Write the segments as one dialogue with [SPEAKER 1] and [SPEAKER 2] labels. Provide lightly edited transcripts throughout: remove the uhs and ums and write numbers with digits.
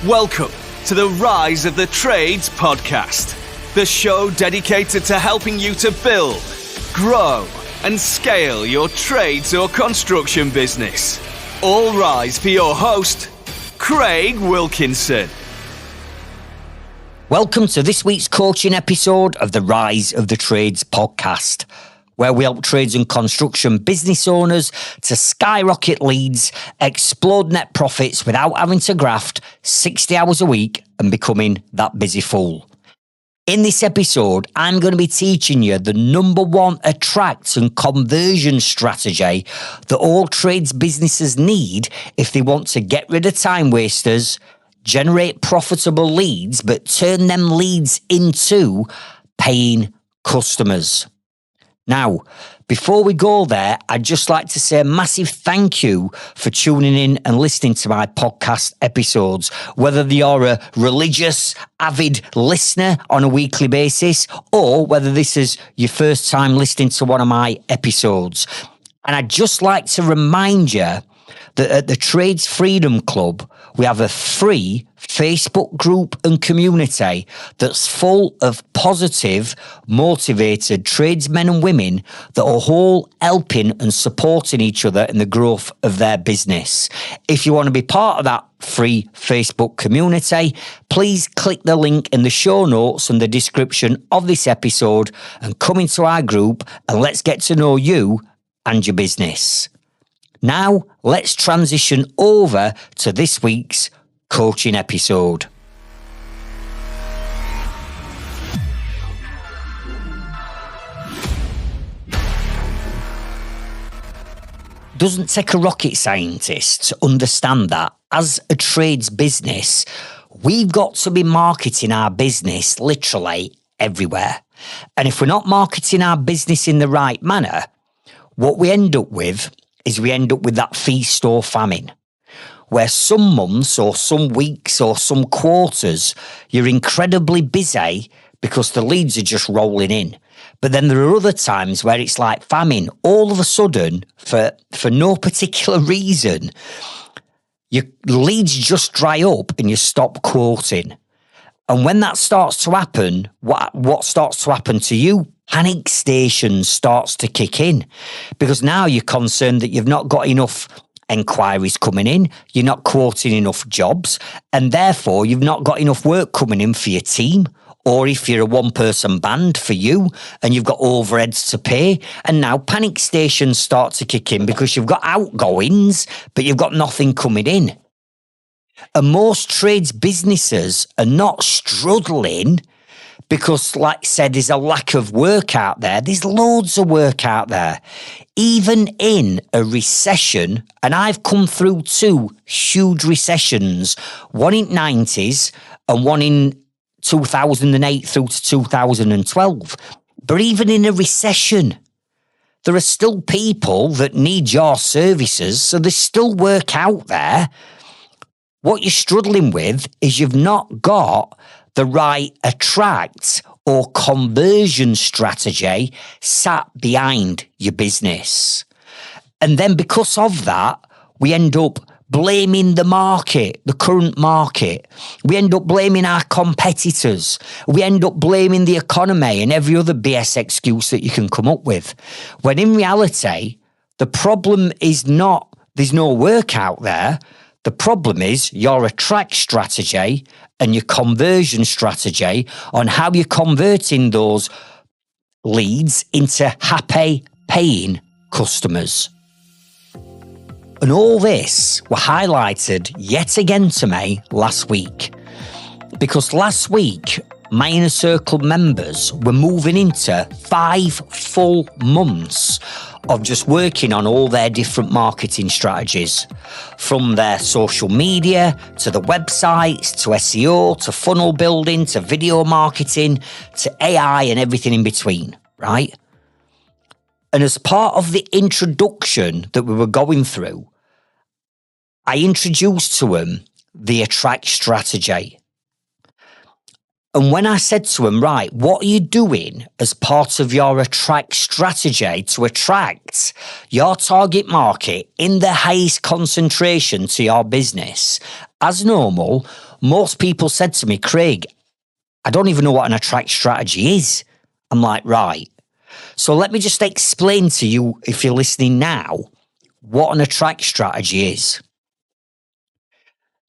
[SPEAKER 1] Welcome to the Rise of the Trades podcast, the show dedicated to helping you to build, grow, and scale your trades or construction business. All rise for your host, Craig Wilkinson.
[SPEAKER 2] Welcome to this week's coaching episode of the Rise of the Trades podcast, where we help trades and construction business owners to skyrocket leads, explode net profits without having to graft 60 hours a week and becoming that busy fool. In this episode, I'm going to be teaching you the number one attract and conversion strategy that all trades businesses need if they want to get rid of time wasters, generate profitable leads, but turn them leads into paying customers. Now, before we go there, I'd just like to say a massive thank you for tuning in and listening to my podcast episodes, whether you're a religious, avid listener on a weekly basis, or whether this is your first time listening to one of my episodes. And I'd just like to remind you that at the Trades Freedom Club, we have a free Facebook group and community that's full of positive, motivated tradesmen and women that are all helping and supporting each other in the growth of their business. If you want to be part of that free Facebook community, please click the link in the show notes and the description of this episode and come into our group and let's get to know you and your business. Now, let's transition over to this week's coaching episode. Doesn't take a rocket scientist to understand that as a trades business, we've got to be marketing our business literally everywhere. And if we're not marketing our business in the right manner, what we end up with is we end up with that feast or famine, where some months or some weeks or some quarters, you're incredibly busy because the leads are just rolling in. But then there are other times where it's like famine. All of a sudden, for no particular reason, your leads just dry up and you stop quoting. And when that starts to happen, what starts to happen to you? Panic station starts to kick in, because now you're concerned that you've not got enough enquiries coming in, you're not quoting enough jobs, and therefore you've not got enough work coming in for your team, or if you're a one-person band, for you, and you've got overheads to pay, and now panic stations start to kick in because you've got outgoings, but you've got nothing coming in. And most trades businesses are not struggling because, like I said, there's a lack of work out there. There's loads of work out there. Even in a recession, and I've come through two huge recessions, one in 90s and one in 2008 through to 2012. But even in a recession, there are still people that need your services, so there's still work out there. What you're struggling with is you've not got the right attract or conversion strategy sat behind your business. And then because of that, we end up blaming the market, the current market. We end up blaming our competitors. We end up blaming the economy and every other BS excuse that you can come up with. When in reality, the problem is not there's no work out there. The problem is your attract strategy and your conversion strategy on how you're converting those leads into happy paying customers. And all this were highlighted yet again to me last week, because last week my Inner Circle members were moving into 5 full months of just working on all their different marketing strategies, from their social media to the websites to SEO to funnel building to video marketing to AI and everything in between, right? And as part of the introduction that we were going through, I introduced to them the attract strategy. And when I said to him, right, what are you doing as part of your attract strategy to attract your target market in the highest concentration to your business? As normal, most people said to me, Craig, I don't even know what an attract strategy is. I'm like, right. So let me just explain to you, if you're listening now, what an attract strategy is.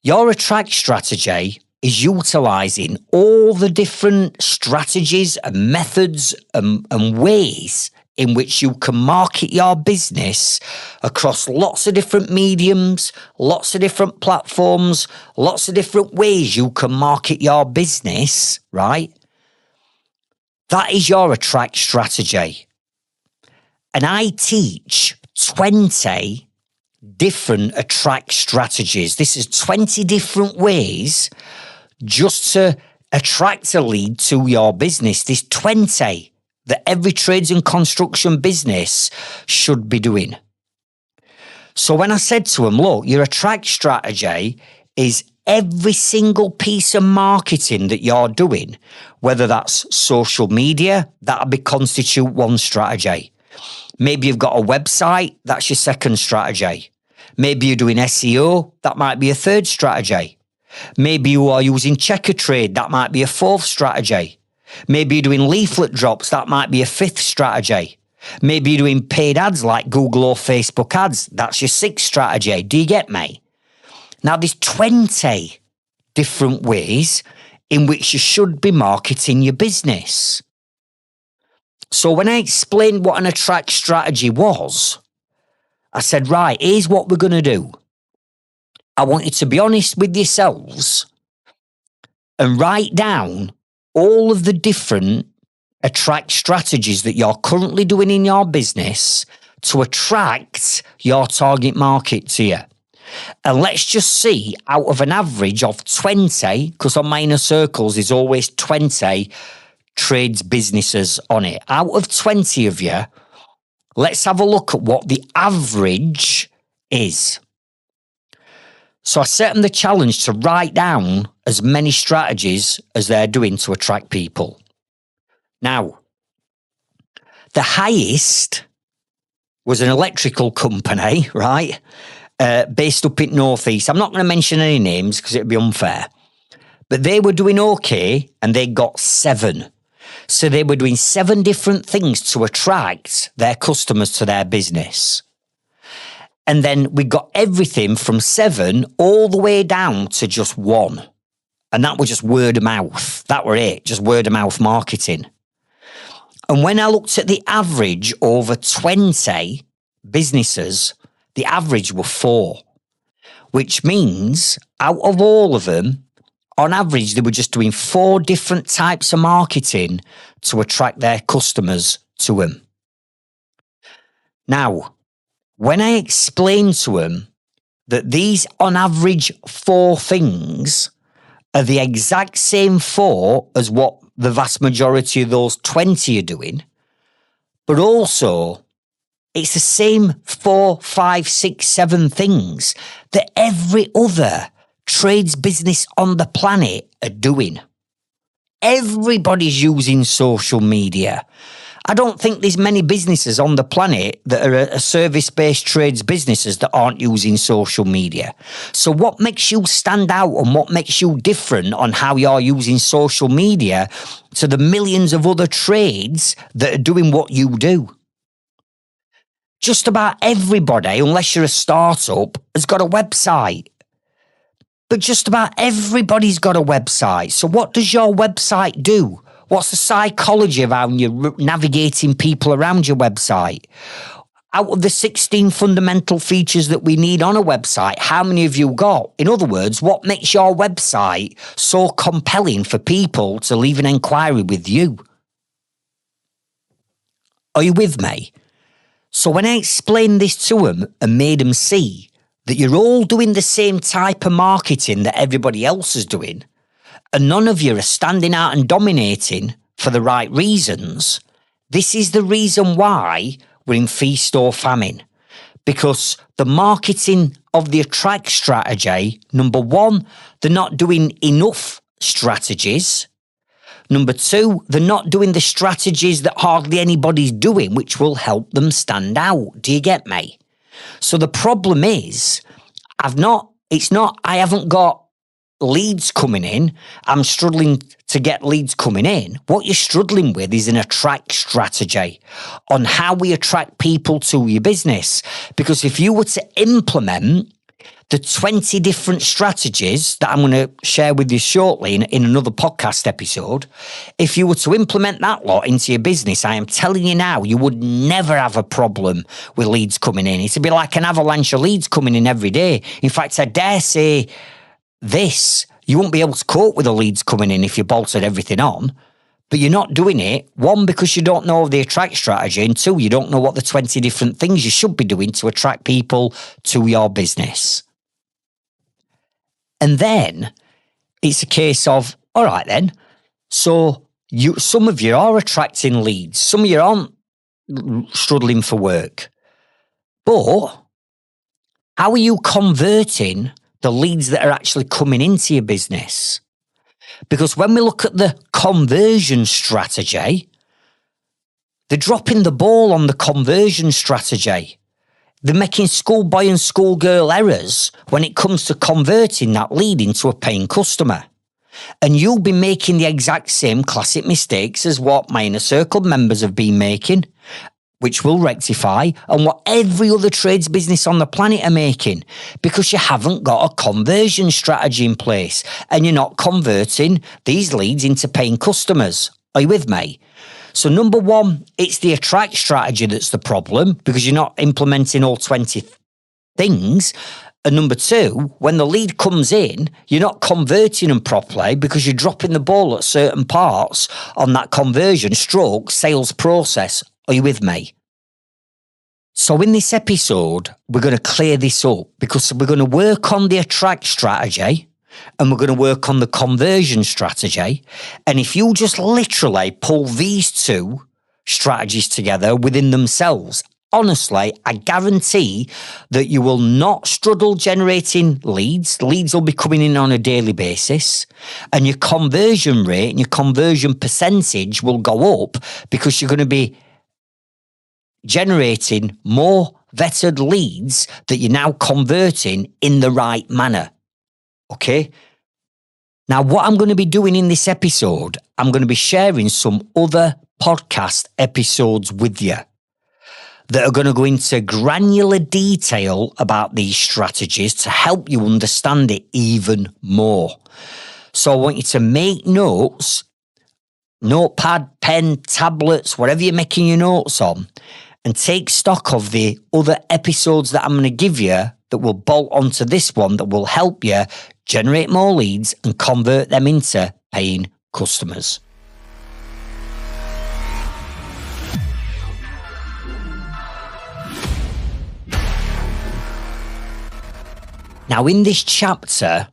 [SPEAKER 2] Your attract strategy is utilising all the different strategies and methods and ways in which you can market your business across lots of different mediums, lots of different platforms, lots of different ways you can market your business, right? That is your attract strategy. And I teach 20 different attract strategies. This is 20 different ways just to attract a lead to your business. There's 20 that every trades and construction business should be doing. So when I said to him, look, your attract strategy is every single piece of marketing that you're doing, whether that's social media, that'll be constitute one strategy. Maybe you've got a website, that's your second strategy. Maybe you're doing SEO, that might be a third strategy. Maybe you are using checker trade, that might be a fourth strategy. Maybe you're doing leaflet drops, that might be a fifth strategy. Maybe you're doing paid ads like Google or Facebook ads, that's your sixth strategy. Do you get me? Now there's 20 different ways in which you should be marketing your business. So when I explained what an attract strategy was, I said, right, here's what we're going to do. I want you to be honest with yourselves and write down all of the different attract strategies that you're currently doing in your business to attract your target market to you. And let's just see, out of an average of 20, because on my inner circles there's always 20 trades businesses on it. Out of 20 of you, let's have a look at what the average is. So I set them the challenge to write down as many strategies as they're doing to attract people. Now, the highest was an electrical company, right? Based up in Northeast. I'm not going to mention any names because it'd be unfair. But they were doing okay and they got 7. So they were doing 7 different things to attract their customers to their business. And then we got everything from 7 all the way down to just 1. And that was just word of mouth. That were it, just word of mouth marketing. And when I looked at the average over 20 businesses, the average were 4, which means out of all of them, on average, they were just doing 4 different types of marketing to attract their customers to them. Now, when I explained to them that these, on average, 4 things are the exact same 4 as what the vast majority of those 20 are doing, but also it's the same 4, 5, 6, 7 things that every other trades business on the planet are doing. Everybody's using social media. I don't think there's many businesses on the planet that are a service-based trades businesses that aren't using social media. So what makes you stand out and what makes you different on how you're using social media to the millions of other trades that are doing what you do? Just about everybody, unless you're a startup, has got a website. But just about everybody's got a website. So what does your website do? What's the psychology around you navigating people around your website? Out of the 16 fundamental features that we need on a website, how many have you got? In other words, what makes your website so compelling for people to leave an inquiry with you? Are you with me? So when I explained this to them and made them see that you're all doing the same type of marketing that everybody else is doing, and none of you are standing out and dominating for the right reasons, this is the reason why we're in feast or famine. Because the marketing of the attract strategy, number one, they're not doing enough strategies. Number two, they're not doing the strategies that hardly anybody's doing, which will help them stand out. Do you get me? So the problem is, I haven't got leads coming in. I'm struggling to get leads coming in. What you're struggling with is an attract strategy on how we attract people to your business. Because if you were to implement the 20 different strategies that I'm going to share with you shortly in another podcast episode, if you were to implement that lot into your business, I am telling you now, you would never have a problem with leads coming in. It'd be like an avalanche of leads coming in every day. In fact, I dare say this, you won't be able to cope with the leads coming in if you bolted everything on. But you're not doing it, one, because you don't know the attract strategy, and two, you don't know what the 20 different things you should be doing to attract people to your business. And then it's a case of, all right then, so some of you are attracting leads, some of you aren't struggling for work. But how are you converting the leads that are actually coming into your business? Because when we look at the conversion strategy, they're dropping the ball on the conversion strategy. They're making schoolboy and schoolgirl errors when it comes to converting that lead into a paying customer. And you'll be making the exact same classic mistakes as what my inner circle members have been making, which will rectify, and what every other trades business on the planet are making, because you haven't got a conversion strategy in place and you're not converting these leads into paying customers. Are you with me? So number one, it's the attract strategy that's the problem, because you're not implementing all 20 things. And number two, when the lead comes in, you're not converting them properly because you're dropping the ball at certain parts on that conversion stroke sales process. Are you with me? So in this episode, we're going to clear this up, because we're going to work on the attract strategy and we're going to work on the conversion strategy. And if you just literally pull these two strategies together within themselves, honestly, I guarantee that you will not struggle generating leads. Leads will be coming in on a daily basis, and your conversion rate and your conversion percentage will go up because you're going to be generating more vetted leads that you're now converting in the right manner. Okay? Now, what I'm going to be doing in this episode, I'm going to be sharing some other podcast episodes with you that are going to go into granular detail about these strategies to help you understand it even more. So I want you to make notes, notepad, pen, tablets, whatever you're making your notes on, and take stock of the other episodes that I'm going to give you that will bolt onto this one, that will help you generate more leads and convert them into paying customers. Now, in this chapter,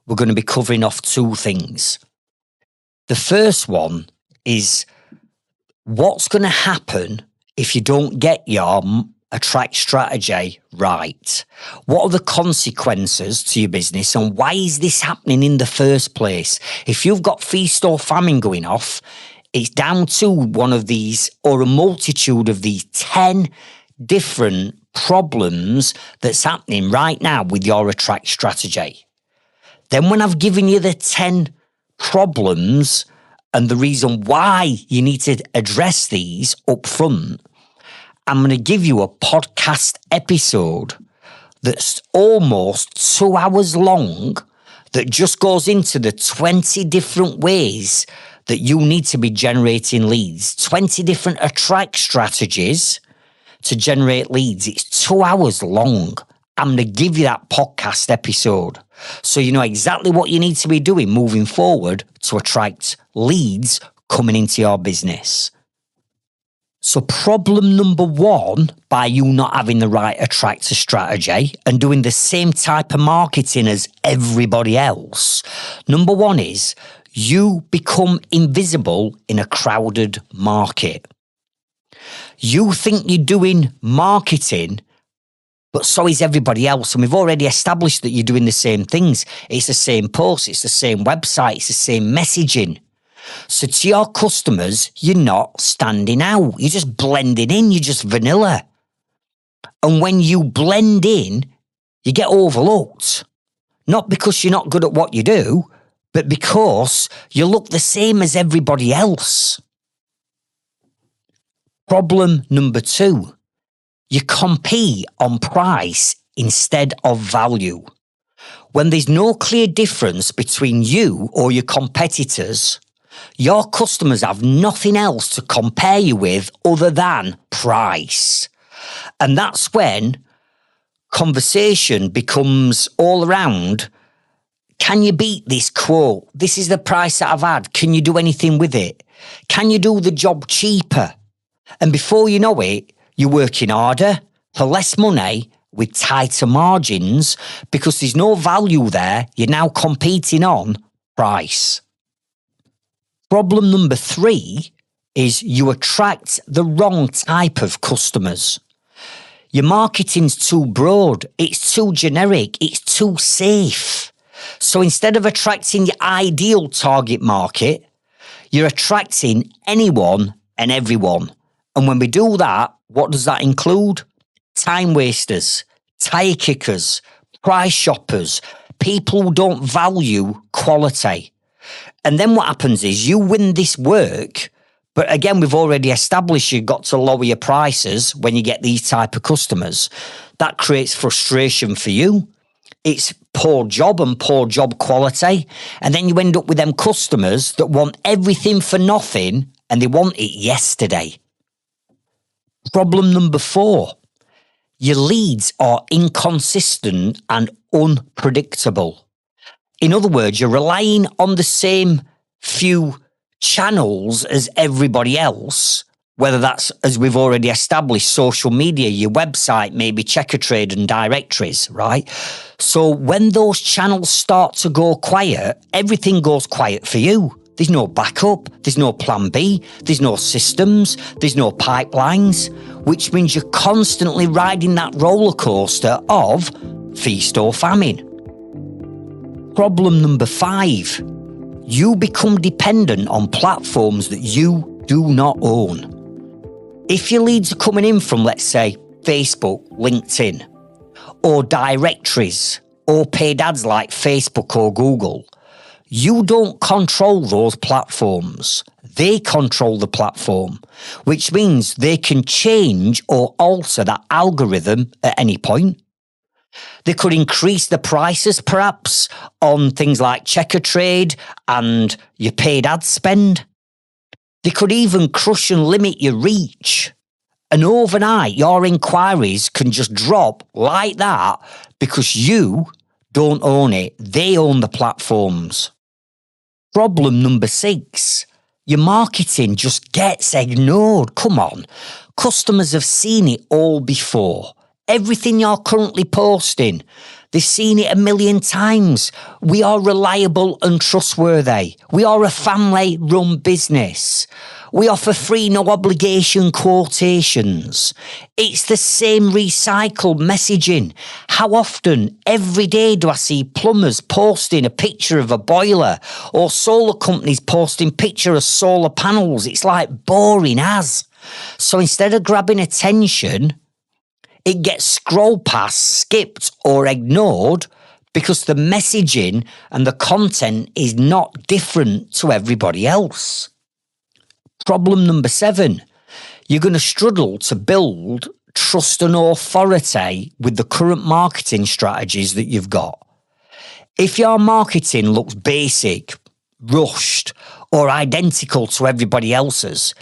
[SPEAKER 2] we're going to be covering off two things. The first one is what's going to happen if you don't get your attract strategy right. What are the consequences to your business, and why is this happening in the first place? If you've got feast or famine going off, it's down to one of these or a multitude of these 10 different problems that's happening right now with your attract strategy. Then when I've given you the 10 problems and the reason why you need to address these up front, I'm going to give you a podcast episode that's almost 2 hours long that just goes into the 20 different ways that you need to be generating leads, 20 different attract strategies to generate leads. It's 2 hours long. I'm going to give you that podcast episode so you know exactly what you need to be doing moving forward to attract leads coming into your business. So problem number one, by you not having the right attractor strategy and doing the same type of marketing as everybody else, number one is you become invisible in a crowded market. You think you're doing marketing, but so is everybody else. And we've already established that you're doing the same things. It's the same posts, it's the same website, it's the same messaging. So to your customers, you're not standing out. You're just blending in. You're just vanilla. And when you blend in, you get overlooked. Not because you're not good at what you do, but because you look the same as everybody else. Problem number 2, you compete on price instead of value. When there's no clear difference between you or your competitors, your customers have nothing else to compare you with other than price. And that's when conversation becomes all around, can you beat this quote? This is the price that I've had. Can you do anything with it? Can you do the job cheaper? And before you know it, you're working harder for less money with tighter margins because there's no value there. You're now competing on price. Problem number 3 is you attract the wrong type of customers. Your marketing's too broad, it's too generic, it's too safe. So instead of attracting your ideal target market, you're attracting anyone and everyone. And when we do that, what does that include? Time wasters, tire kickers, price shoppers, people who don't value quality. And then what happens is you win this work, but again, we've already established you've got to lower your prices when you get these type of customers. That creates frustration for you. It's poor job and poor job quality. And then you end up with them customers that want everything for nothing and they want it yesterday. Problem number 4, your leads are inconsistent and unpredictable. In other words, you're relying on the same few channels as everybody else, whether that's, as we've already established, social media, your website, maybe Checkatrade and directories, right? So when those channels start to go quiet, everything goes quiet for you. There's no backup, there's no plan B, there's no systems, there's no pipelines, which means you're constantly riding that roller coaster of feast or famine. Problem number 5, you become dependent on platforms that you do not own. If your leads are coming in from, let's say, Facebook, LinkedIn, or directories, or paid ads like Facebook or Google, you don't control those platforms. They control the platform, which means they can change or alter that algorithm at any point. They could increase the prices, perhaps, on things like Checkatrade and your paid ad spend. They could even crush and limit your reach. And overnight, your inquiries can just drop like that because you don't own it. They own the platforms. Problem number 6, your marketing just gets ignored. Come on. Customers have seen it all before. Everything you're currently posting, they've seen it a million times. We are reliable and trustworthy. We are a family-run business. We offer free, no obligation quotations. It's the same recycled messaging. How often, every day, do I see plumbers posting a picture of a boiler or solar companies posting picture of solar panels? It's like boring as. So instead of grabbing attention, it gets scrolled past, skipped or ignored because the messaging and the content is not different to everybody else. Problem number 7, you're going to struggle to build trust and authority with the current marketing strategies that you've got. If your marketing looks basic, rushed, or identical to everybody else's,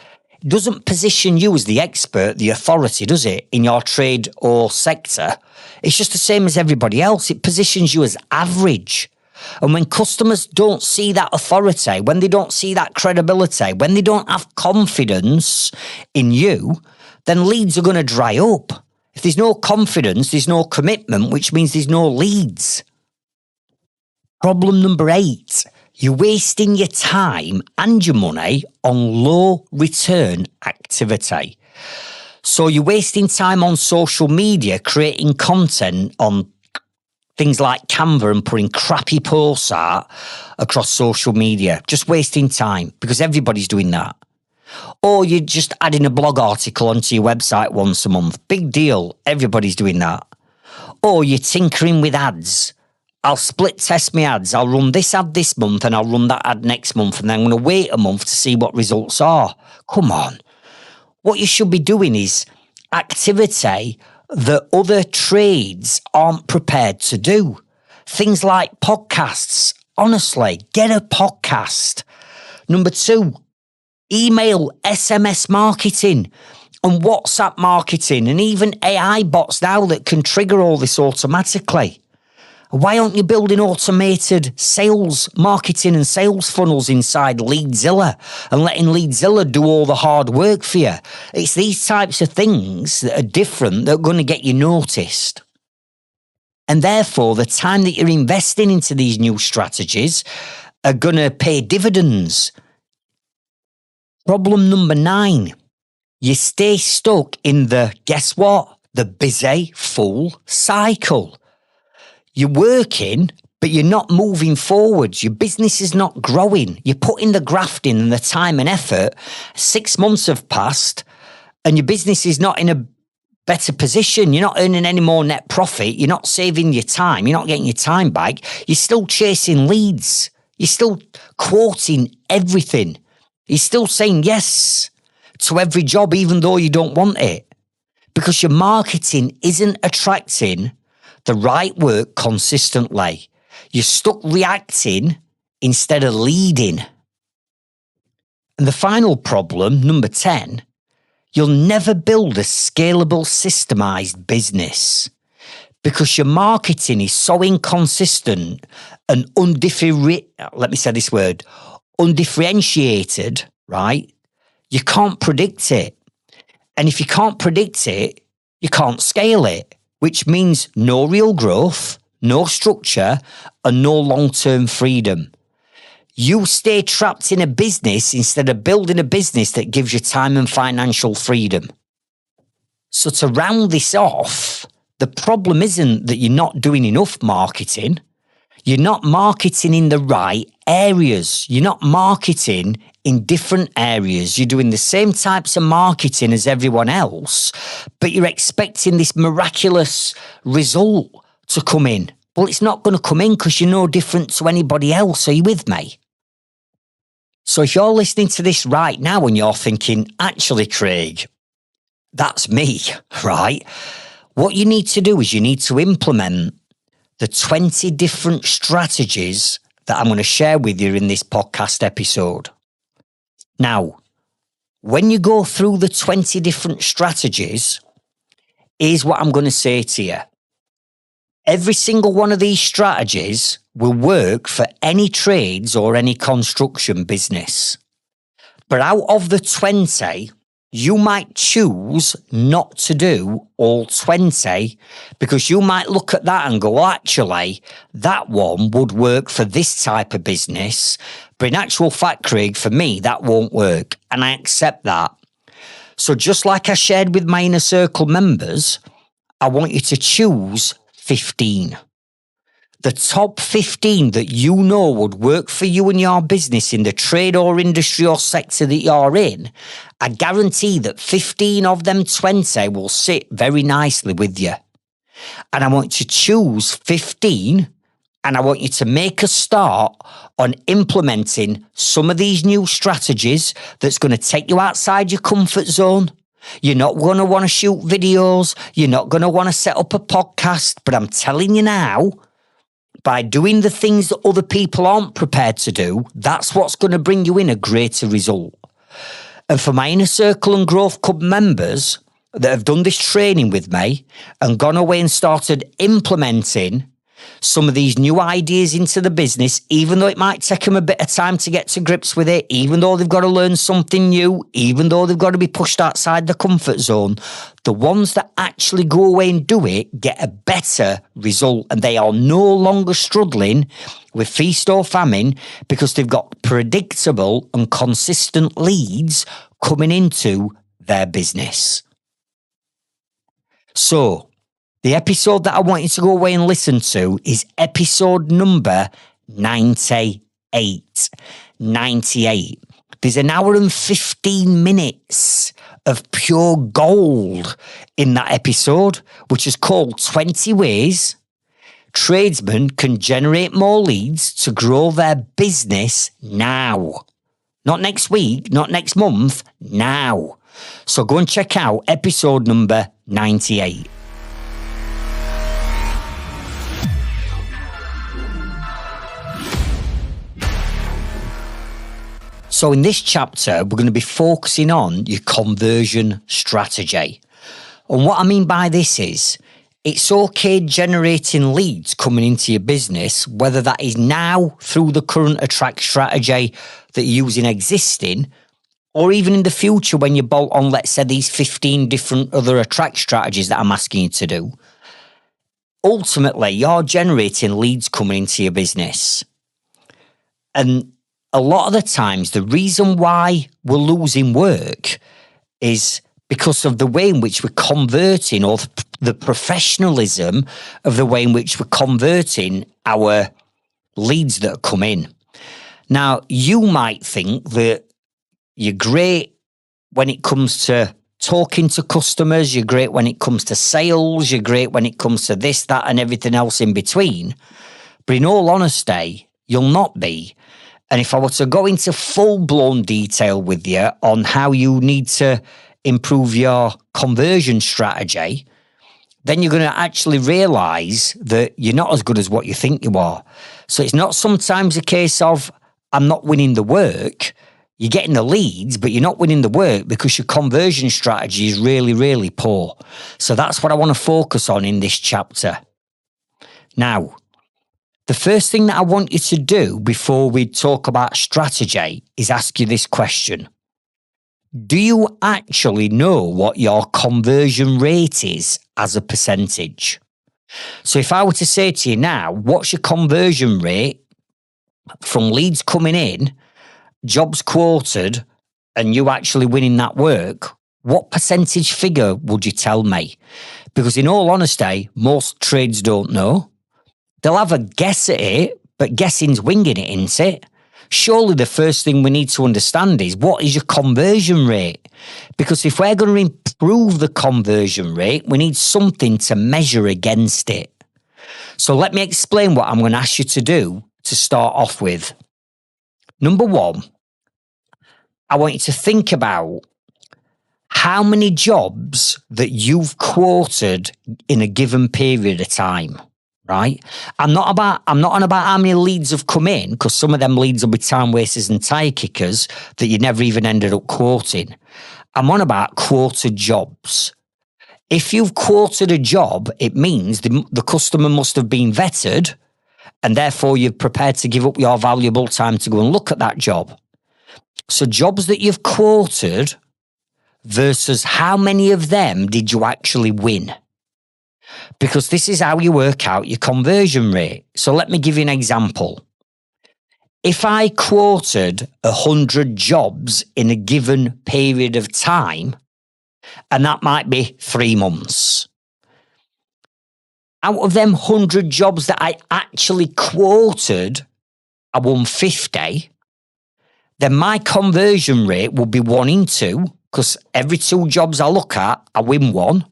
[SPEAKER 2] it doesn't position you as the expert, the authority, does it, in your trade or sector? It's just the same as everybody else. It positions you as average. And when customers don't see that authority, when they don't see that credibility, when they don't have confidence in you, then leads are going to dry up. If there's no confidence, there's no commitment, which means there's no leads. Problem number 8, you're wasting your time and your money on low return activity. So you're wasting time on social media, creating content on things like Canva and putting crappy posts out across social media, just wasting time because everybody's doing that. Or you're just adding a blog article onto your website once a month. Big deal. Everybody's doing that. Or you're tinkering with ads. I'll split test my ads. I'll run this ad this month and I'll run that ad next month. And then I'm going to wait a month to see what results are. Come on. What you should be doing is activity that other trades aren't prepared to do. Things like podcasts. Honestly, get a podcast. Number 2, email, SMS marketing and WhatsApp marketing and even AI bots now that can trigger all this automatically. Why aren't you building automated sales, marketing and sales funnels inside Leadzilla and letting Leadzilla do all the hard work for you? It's these types of things that are different that are going to get you noticed. And therefore, the time that you're investing into these new strategies are going to pay dividends. Problem number 9, you stay stuck in guess what? The busy, full cycle. You're working, but you're not moving forwards. Your business is not growing. You're putting the graft in and the time and effort. 6 months have passed and your business is not in a better position. You're not earning any more net profit. You're not saving your time. You're not getting your time back. You're still chasing leads. You're still quoting everything. You're still saying yes to every job, even though you don't want it, because your marketing isn't attracting the right work consistently. You're stuck reacting instead of leading. And the final problem, number 10, you'll never build a scalable, systemized business because your marketing is so inconsistent and undifferentiated, right? You can't predict it. And if you can't predict it, you can't scale it, which means no real growth, no structure, and no long-term freedom. You stay trapped in a business instead of building a business that gives you time and financial freedom. So to round this off, the problem isn't that you're not doing enough marketing. You're not marketing in the right areas. You're not marketing in different areas. You're doing the same types of marketing as everyone else, but you're expecting this miraculous result to come in. Well, it's not going to come in because you're no different to anybody else. Are you with me? So if you're listening to this right now and you're thinking, actually, Craig, that's me, right? What you need to do is you need to implement the 20 different strategies that I'm going to share with you in this podcast episode. Now, when you go through the 20 different strategies, here's what I'm going to say to you. Every single one of these strategies will work for any trades or any construction business. But out of the 20, you might choose not to do all 20 because you might look at that and go, well, actually, that one would work for this type of business. But in actual fact, Craig, for me, that won't work. And I accept that. So just like I shared with my Inner Circle members, I want you to choose 15. The top 15 that you know would work for you and your business in the trade or industry or sector that you're in, I guarantee that 15 of them 20 will sit very nicely with you. And I want you to choose 15 and I want you to make a start on implementing some of these new strategies that's going to take you outside your comfort zone. You're not going to want to shoot videos. You're not going to want to set up a podcast. But I'm telling you now, by doing the things that other people aren't prepared to do, that's what's going to bring you in a greater result. And for my Inner Circle and Growth Club members that have done this training with me and gone away and started implementing some of these new ideas into the business, even though it might take them a bit of time to get to grips with it, even though they've got to learn something new, even though they've got to be pushed outside the comfort zone, the ones that actually go away and do it get a better result and they are no longer struggling with feast or famine because they've got predictable and consistent leads coming into their business. So, The episode that I want you to go away and listen to is episode number 98. 98. There's an hour and 15 minutes of pure gold in that episode, which is called 20 Ways Tradesmen Can Generate More Leads to Grow Their Business Now. Not next week, not next month, now. So go and check out episode number 98. So in this chapter, we're going to be focusing on your conversion strategy. And what I mean by this is, it's okay generating leads coming into your business, whether that is now through the current attract strategy that you're using existing, or even in the future when you bolt on, let's say, these 15 different other attract strategies that I'm asking you to do. Ultimately, you're generating leads coming into your business. And a lot of the times, the reason why we're losing work is because of the way in which we're converting, or the professionalism of the way in which we're converting our leads that come in. Now, you might think that you're great when it comes to talking to customers, you're great when it comes to sales, you're great when it comes to this, that, and everything else in between. But in all honesty, you'll not be. And if I were to go into full-blown detail with you on how you need to improve your conversion strategy, then you're going to actually realise that you're not as good as what you think you are. So it's not sometimes a case of, I'm not winning the work. You're getting the leads, but you're not winning the work because your conversion strategy is really, really poor. So that's what I want to focus on in this chapter. Now, the first thing that I want you to do before we talk about strategy is ask you this question. Do you actually know what your conversion rate is as a percentage? So if I were to say to you now, what's your conversion rate from leads coming in, jobs quoted, and you actually winning that work, what percentage figure would you tell me? Because in all honesty, most trades don't know. They'll have a guess at it, but guessing's winging it, isn't it? Surely the first thing we need to understand is, what is your conversion rate? Because if we're going to improve the conversion rate, we need something to measure against it. So let me explain what I'm going to ask you to do to start off with. Number one, I want you to think about how many jobs that you've quoted in a given period of time. Right? I'm not on about how many leads have come in, because some of them leads will be time wasters and tire kickers that you never even ended up quoting. I'm on about quoted jobs. If you've quoted a job, it means the customer must have been vetted, and therefore you're prepared to give up your valuable time to go and look at that job. So jobs that you've quoted versus how many of them did you actually win? Because this is how you work out your conversion rate. So let me give you an example. If I quoted 100 jobs in a given period of time, and that might be 3 months, out of them 100 jobs that I actually quoted, I won 50, then my conversion rate will be 1 in 2, because every 2 jobs I look at, I win 1.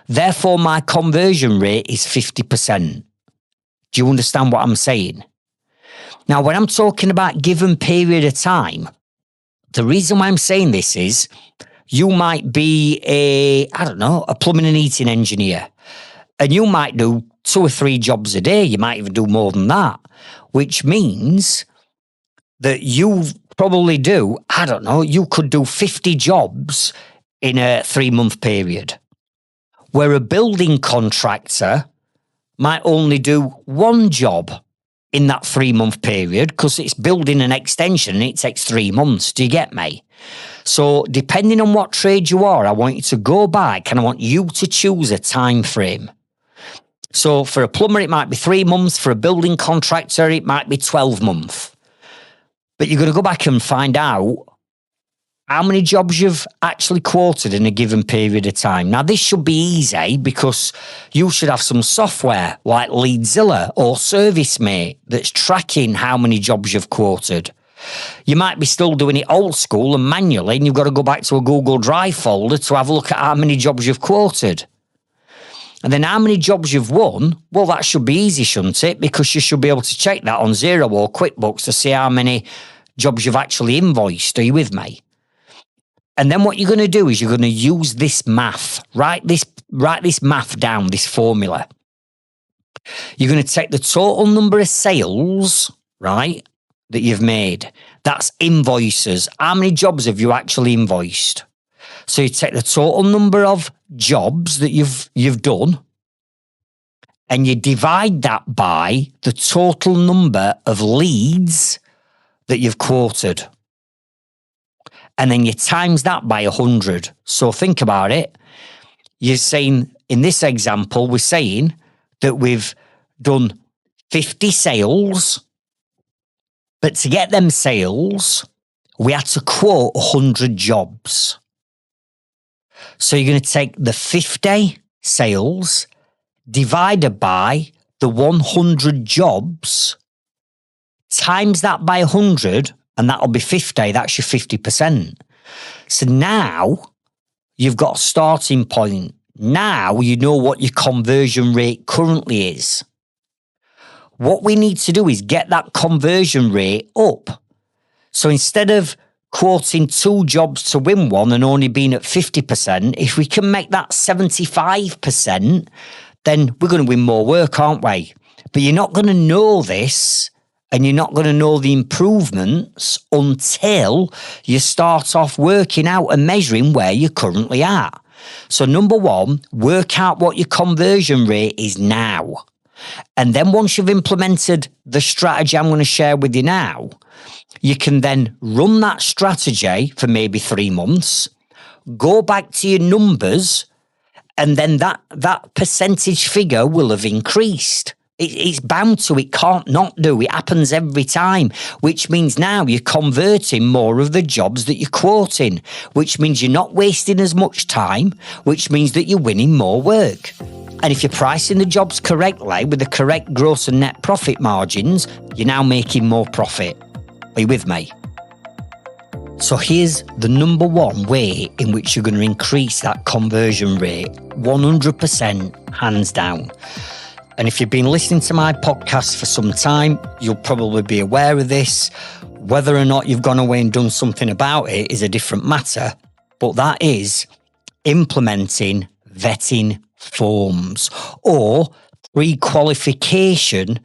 [SPEAKER 2] Therefore, my conversion rate is 50%. Do you understand what I'm saying? Now, when I'm talking about given period of time, the reason why I'm saying this is you might be a plumbing and heating engineer, and you might do 2 or 3 jobs a day. You might even do more than that, which means that you probably do, you could do 50 jobs in a 3-month period. Where a building contractor might only do 1 job in that 3-month period because it's building an extension and it takes 3 months. Do you get me? So depending on what trade you are, I want you to go back and I want you to choose a time frame. So for a plumber, it might be 3 months. For a building contractor, it might be 12 months. But you're going to go back and find out how many jobs you've actually quoted in a given period of time. Now, this should be easy because you should have some software like Leadzilla or ServiceMate that's tracking how many jobs you've quoted. You might be still doing it old school and manually, and you've got to go back to a Google Drive folder to have a look at how many jobs you've quoted. And then how many jobs you've won, well, that should be easy, shouldn't it? Because you should be able to check that on Xero or QuickBooks to see how many jobs you've actually invoiced. Are you with me? And then what you're going to do is you're going to use this math. Write this math down, this formula. You're going to take the total number of sales, right, that you've made. That's invoices. How many jobs have you actually invoiced? So you take the total number of jobs that you've done, and you divide that by the total number of leads that you've quoted. And then you times that by 100. So think about it. You're saying, in this example, we're saying that we've done 50 sales, but to get them sales, we had to quote 100 jobs. So you're going to take the 50 sales divided by the 100 jobs, times that by 100, and that'll be 50. That's your 50%. So now you've got a starting point. Now you know what your conversion rate currently is. What we need to do is get that conversion rate up. So instead of quoting 2 jobs to win one and only being at 50%, if we can make that 75%, then we're going to win more work, aren't we? But you're not going to know this, and you're not going to know the improvements until you start off working out and measuring where you're currently at. So number 1, work out what your conversion rate is now. And then once you've implemented the strategy I'm going to share with you now, you can then run that strategy for maybe 3 months, go back to your numbers, and then that percentage figure will have increased. It's bound to, it can't not do. It happens every time, which means now you're converting more of the jobs that you're quoting, which means you're not wasting as much time, which means that you're winning more work. And if you're pricing the jobs correctly with the correct gross and net profit margins, you're now making more profit. Are you with me? So here's the number 1 way in which you're going to increase that conversion rate, 100% hands down. And if you've been listening to my podcast for some time, you'll probably be aware of this. Whether or not you've gone away and done something about it is a different matter. But that is implementing vetting forms or pre-qualification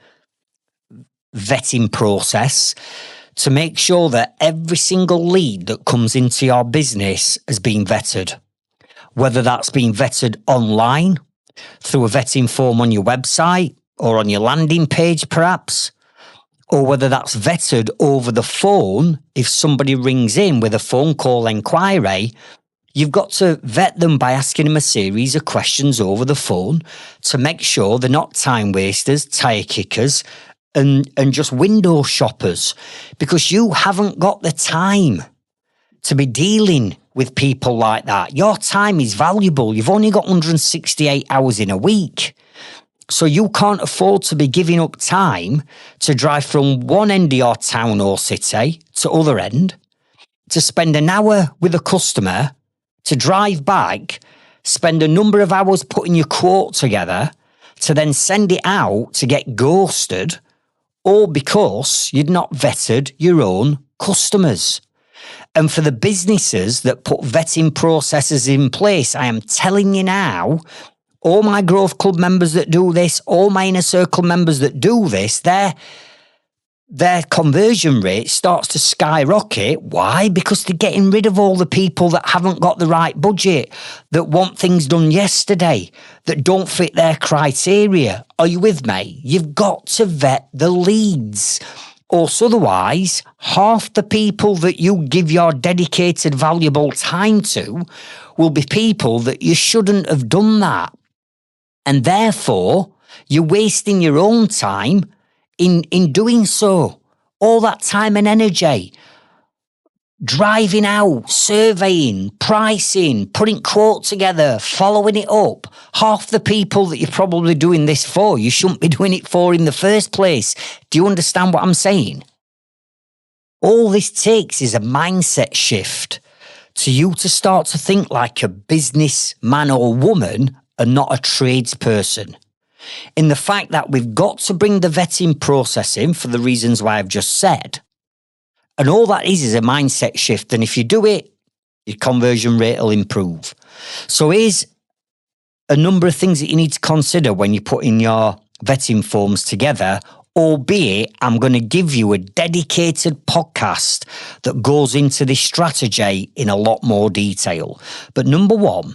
[SPEAKER 2] vetting process to make sure that every single lead that comes into your business has been vetted. Whether that's been vetted online, through a vetting form on your website or on your landing page perhaps, or whether that's vetted over the phone. If somebody rings in with a phone call inquiry, you've got to vet them by asking them a series of questions over the phone to make sure they're not time wasters, tire kickers, and just window shoppers, because you haven't got the time to be dealing with people like that. Your time is valuable. You've only got 168 hours in a week. So you can't afford to be giving up time to drive from one end of your town or city to other end, to spend an hour with a customer, to drive back, spend a number of hours putting your quote together, to then send it out to get ghosted, all because you'd not vetted your own customers. And for the businesses that put vetting processes in place, I am telling you now, all my Growth Club members that do this, all my Inner Circle members that do this, their conversion rate starts to skyrocket. Why? Because they're getting rid of all the people that haven't got the right budget, that want things done yesterday, that don't fit their criteria. Are you with me? You've got to vet the leads. Or otherwise, half the people that you give your dedicated, valuable time to will be people that you shouldn't have done that. And therefore, you're wasting your own time in doing so. All that time and energy. driving out, surveying, pricing, putting quote together, following it up. Half the people that you're probably doing this for, you shouldn't be doing it for in the first place. Do you understand what I'm saying? All this takes is a mindset shift to you to start to think like a businessman or woman and not a tradesperson. In the fact that we've got to bring the vetting process in for the reasons why I've just said. And all that is a mindset shift. And if you do it, your conversion rate will improve. So here's a number of things that you need to consider when you're putting your vetting forms together, albeit I'm going to give you a dedicated podcast that goes into this strategy in a lot more detail. But number one,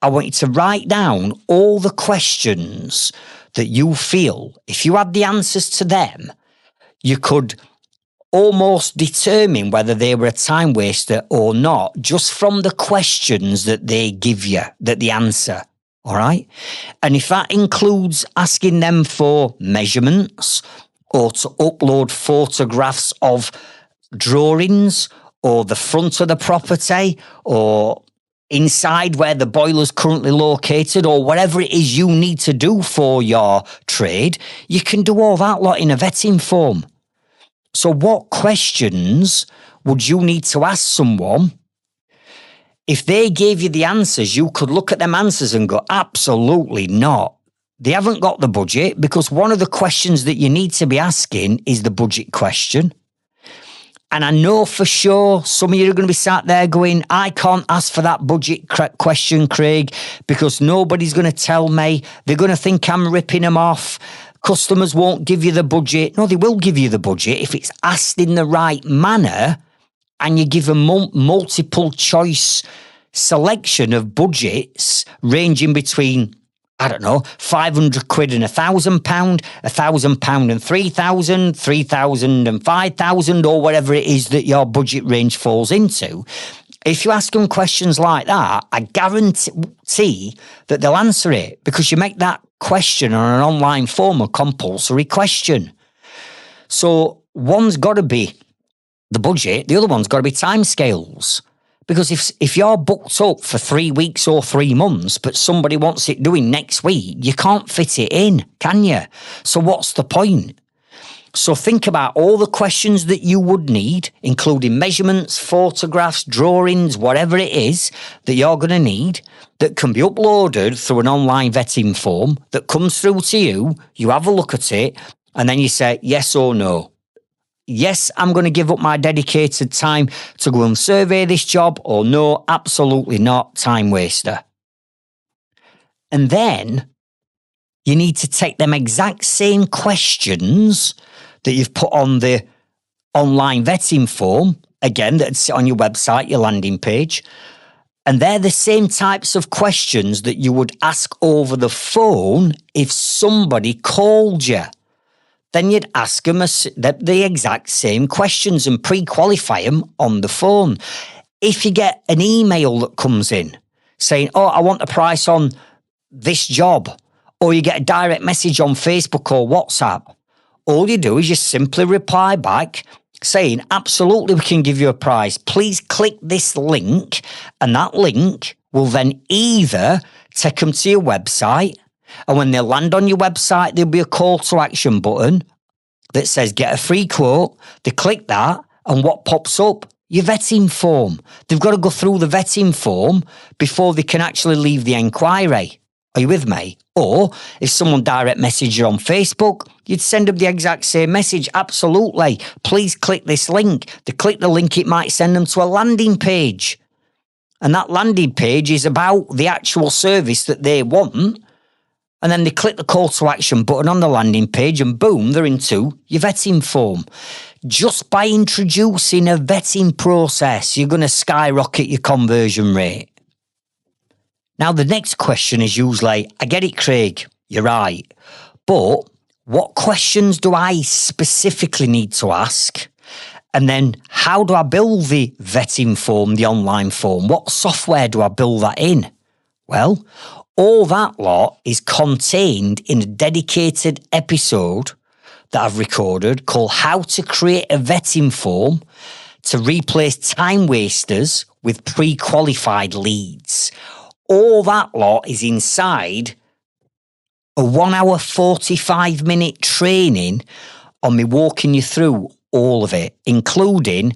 [SPEAKER 2] I want you to write down all the questions that you feel, if you had the answers to them, you could almost determine whether they were a time waster or not, just from the questions that they give you, that they answer. All right. And if that includes asking them for measurements or to upload photographs of drawings or the front of the property or inside where the boiler's currently located or whatever it is you need to do for your trade, you can do all that lot in a vetting form. So what questions would you need to ask someone? If they gave you the answers, you could look at them answers and go, absolutely not. They haven't got the budget, because one of the questions that you need to be asking is the budget question. And I know for sure some of you are going to be sat there going, I can't ask for that budget question, Craig, because nobody's going to tell me. They're going to think I'm ripping them off. Customers won't give you the budget. No, they will give you the budget if it's asked in the right manner and you give a multiple choice selection of budgets ranging between, I don't know, 500 quid and £1,000, £1,000 and 3,000, 3,000 and 5,000, or whatever it is that your budget range falls into. If you ask them questions like that, I guarantee that they'll answer it, because you make that question on an online form a compulsory question. So one's got to be the budget, the other one's got to be timescales. Because if you're booked up for 3 weeks or 3 months, but somebody wants it doing next week, you can't fit it in, can you? So what's the point? So think about all the questions that you would need, including measurements, photographs, drawings, whatever it is that you're going to need, that can be uploaded through an online vetting form that comes through to you. You have a look at it, and then you say yes or no. Yes, I'm going to give up my dedicated time to go and survey this job, or no, absolutely not, time waster. And then you need to take them exact same questions that you've put on the online vetting form, again, that's on your website, your landing page, and they're the same types of questions that you would ask over the phone if somebody called you. Then you'd ask them the exact same questions and pre-qualify them on the phone. If you get an email that comes in saying, oh, I want a price on this job, or you get a direct message on Facebook or WhatsApp, all you do is you simply reply back saying, absolutely, we can give you a price. Please click this link, and that link will then either take them to your website, and when they land on your website, there'll be a call to action button that says get a free quote. They click that, and what pops up? Your vetting form. They've got to go through the vetting form before they can actually leave the inquiry. Are you with me? Or if someone direct messaged you on Facebook, you'd send them the exact same message. Absolutely. Please click this link. They click the link, it might send them to a landing page. And that landing page is about the actual service that they want. And then they click the call to action button on the landing page, and boom, they're into your vetting form. Just by introducing a vetting process, you're going to skyrocket your conversion rate. Now, the next question is usually, I get it, Craig, you're right, but what questions do I specifically need to ask? And then how do I build the vetting form, the online form? What software do I build that in? Well, all that lot is contained in a dedicated episode that I've recorded called How to Create a Vetting Form to replace time wasters with pre-qualified leads. All that lot is inside a 1 hour, 45-minute training on me walking you through all of it, including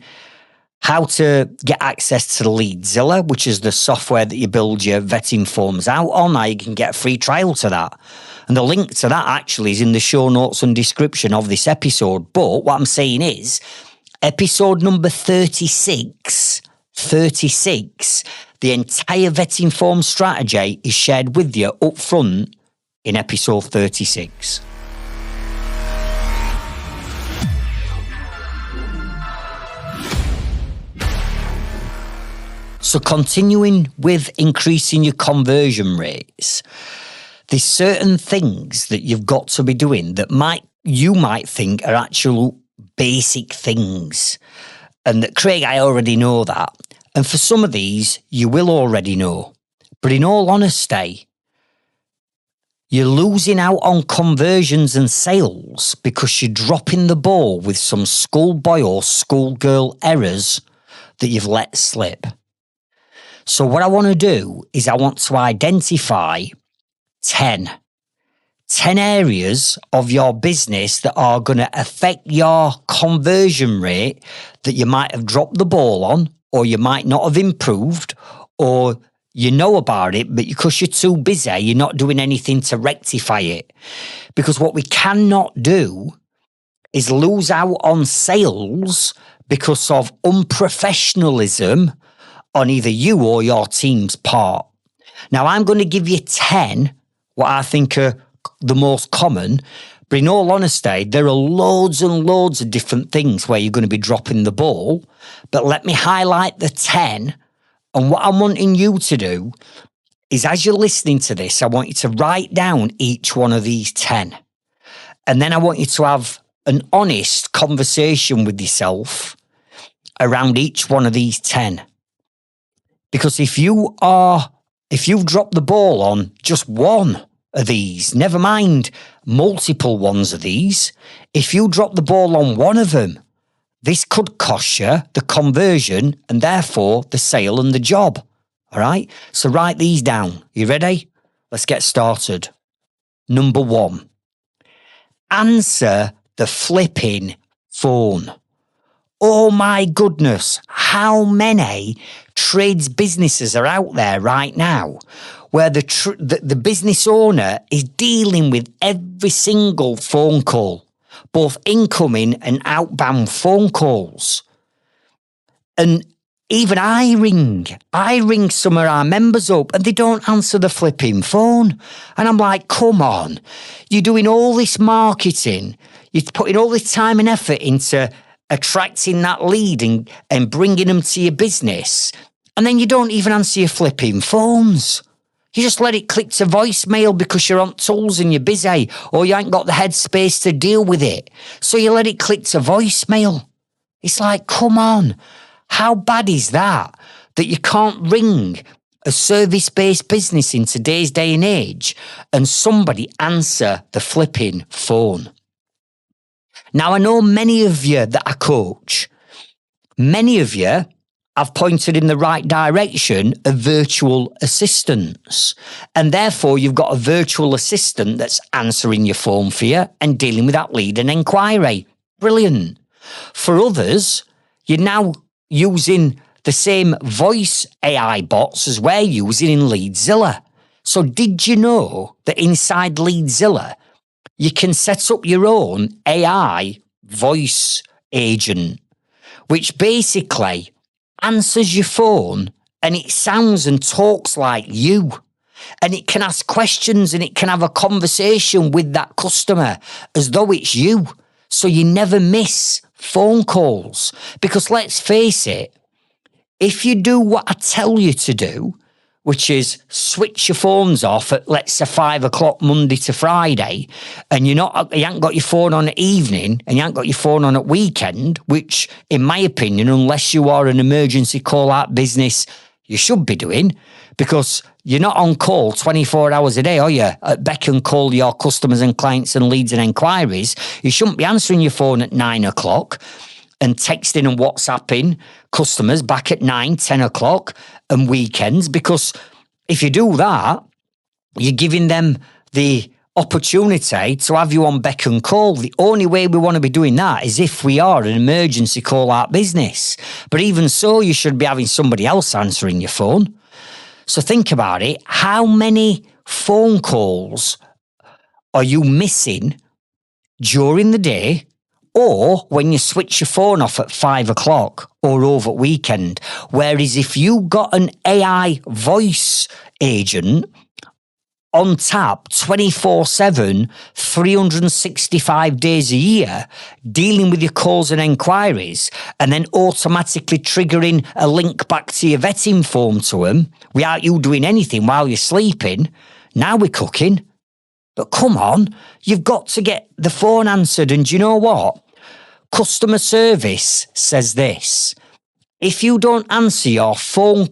[SPEAKER 2] how to get access to the Leadzilla, which is the software that you build your vetting forms out on. Now you can get a free trial to that. And the link to that actually is in the show notes and description of this episode. But what I'm saying is, episode number 36, the entire vetting form strategy is shared with you up front in episode 36. So continuing with increasing your conversion rates, there's certain things that you've got to be doing that you might think are actual basic things. And that, Craig, I already know that. And for some of these, you will already know. But in all honesty, you're losing out on conversions and sales because you're dropping the ball with some schoolboy or schoolgirl errors that you've let slip. So what I want to do is I want to identify 10 areas of your business that are going to affect your conversion rate that you might have dropped the ball on, or you might not have improved, or you know about it, but because you're too busy, you're not doing anything to rectify it. Because what we cannot do is lose out on sales because of unprofessionalism on either you or your team's part. Now, I'm going to give you 10, what I think are the most common, but in all honesty, there are loads and loads of different things where you're going to be dropping the ball. But let me highlight the 10. And what I'm wanting you to do is, as you're listening to this, I want you to write down each one of these 10. And then I want you to have an honest conversation with yourself around each one of these 10. Because if you've dropped the ball on just one of these, never mind multiple ones of these, if you drop the ball on one of them, this could cost you the conversion and therefore the sale and the job. All right? So write these down. You ready? Let's get started. Number 1, answer the flipping phone. Oh my goodness, how many trades businesses are out there right now where the business owner is dealing with every single phone call, both incoming and outbound phone calls. And even I ring some of our members up and they don't answer the flipping phone. And I'm like, come on, you're doing all this marketing, you're putting all this time and effort into attracting that lead and bringing them to your business, and then you don't even answer your flipping phones. You just let it click to voicemail because you're on tools and you're busy, or you ain't got the headspace to deal with it. So you let it click to voicemail. It's like, come on, how bad is that you can't ring a service-based business in today's day and age and somebody answer the flipping phone? Now, I know many of you that I coach, many of you have pointed in the right direction of virtual assistants. And therefore, you've got a virtual assistant that's answering your phone for you and dealing with that lead and inquiry. Brilliant. For others, you're now using the same voice AI bots as we're using in Leadzilla. So did you know that inside Leadzilla, you can set up your own AI voice agent, which basically answers your phone and it sounds and talks like you. And it can ask questions and it can have a conversation with that customer as though it's you. So you never miss phone calls. Because let's face it, if you do what I tell you to do, which is switch your phones off at, let's say, 5 o'clock Monday to Friday, and you ain't got your phone on at evening and you ain't got your phone on at weekend, which, in my opinion, unless you are an emergency call-out business, you should be doing, because you're not on call 24 hours a day, are you? At beck and call your customers and clients and leads and inquiries. You shouldn't be answering your phone at 9 o'clock. and texting and WhatsApping customers back at 9, 10 o'clock and weekends, because if you do that, you're giving them the opportunity to have you on beck and call. The only way we want to be doing that is if we are an emergency call out business. But even so, you should be having somebody else answering your phone. So think about it. How many phone calls are you missing during the day, or when you switch your phone off at 5 o'clock or over weekend? Whereas if you got an AI voice agent on tap 24/7, 365 days a year, dealing with your calls and enquiries, and then automatically triggering a link back to your vetting form to them without you doing anything while you're sleeping, now we're cooking. But come on, you've got to get the phone answered. And do you know what? Customer service says this: if you don't answer your phone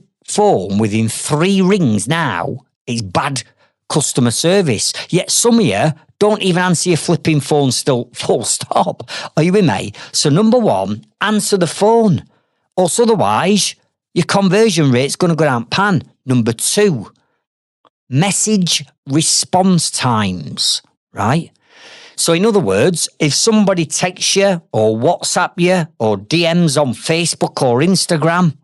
[SPEAKER 2] within 3 rings now, it's bad customer service. Yet some of you don't even answer your flipping phone still, full stop. Are you with me? So number 1, answer the phone. Also, otherwise, your conversion rate's going to go down pan. Number 2, message response times, right? So in other words, if somebody texts you or WhatsApp you or DMs on Facebook or Instagram,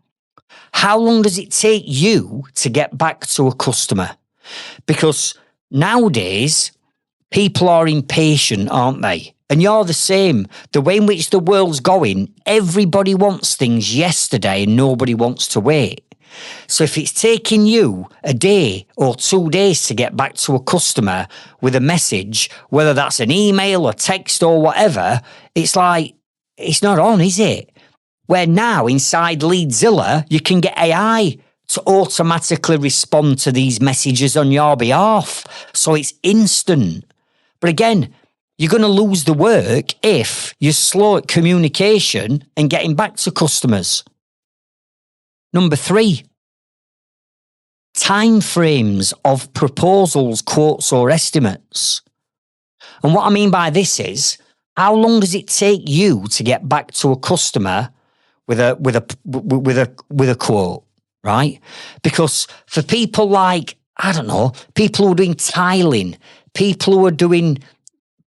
[SPEAKER 2] how long does it take you to get back to a customer? Because nowadays, people are impatient, aren't they? And you're the same. The way in which the world's going, everybody wants things yesterday and nobody wants to wait. So if it's taking you a day or 2 days to get back to a customer with a message, whether that's an email or text or whatever, it's like, it's not on, is it? Where now inside Leadzilla, you can get AI to automatically respond to these messages on your behalf. So it's instant. But again, you're going to lose the work if you're slow at communication and getting back to customers. Number 3, timeframes of proposals, quotes or estimates. And what I mean by this is, how long does it take you to get back to a customer with a quote? Right? Because for people like, I don't know, people who are doing tiling, people who are doing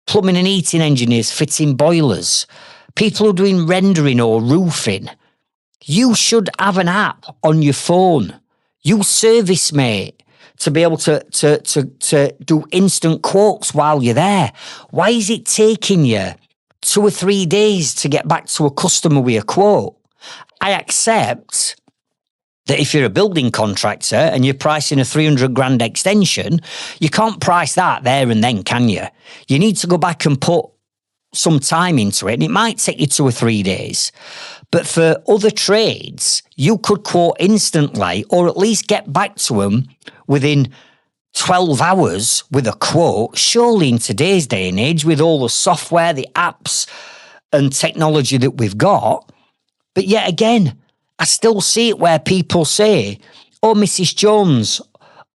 [SPEAKER 2] plumbing and heating engineers fitting boilers, people who are doing rendering or roofing, you should have an app on your phone. You service mate to be able to do instant quotes while you're there. Why is it taking you 2 or 3 days to get back to a customer with a quote? I accept that if you're a building contractor and you're pricing a 300 grand extension, you can't price that there and then, can you? You need to go back and put some time into it, and it might take you 2 or 3 days. But for other trades, you could quote instantly, or at least get back to them within 12 hours with a quote. Surely in today's day and age, with all the software, the apps and technology that we've got. But yet again, I still see it where people say, oh, Mrs. Jones,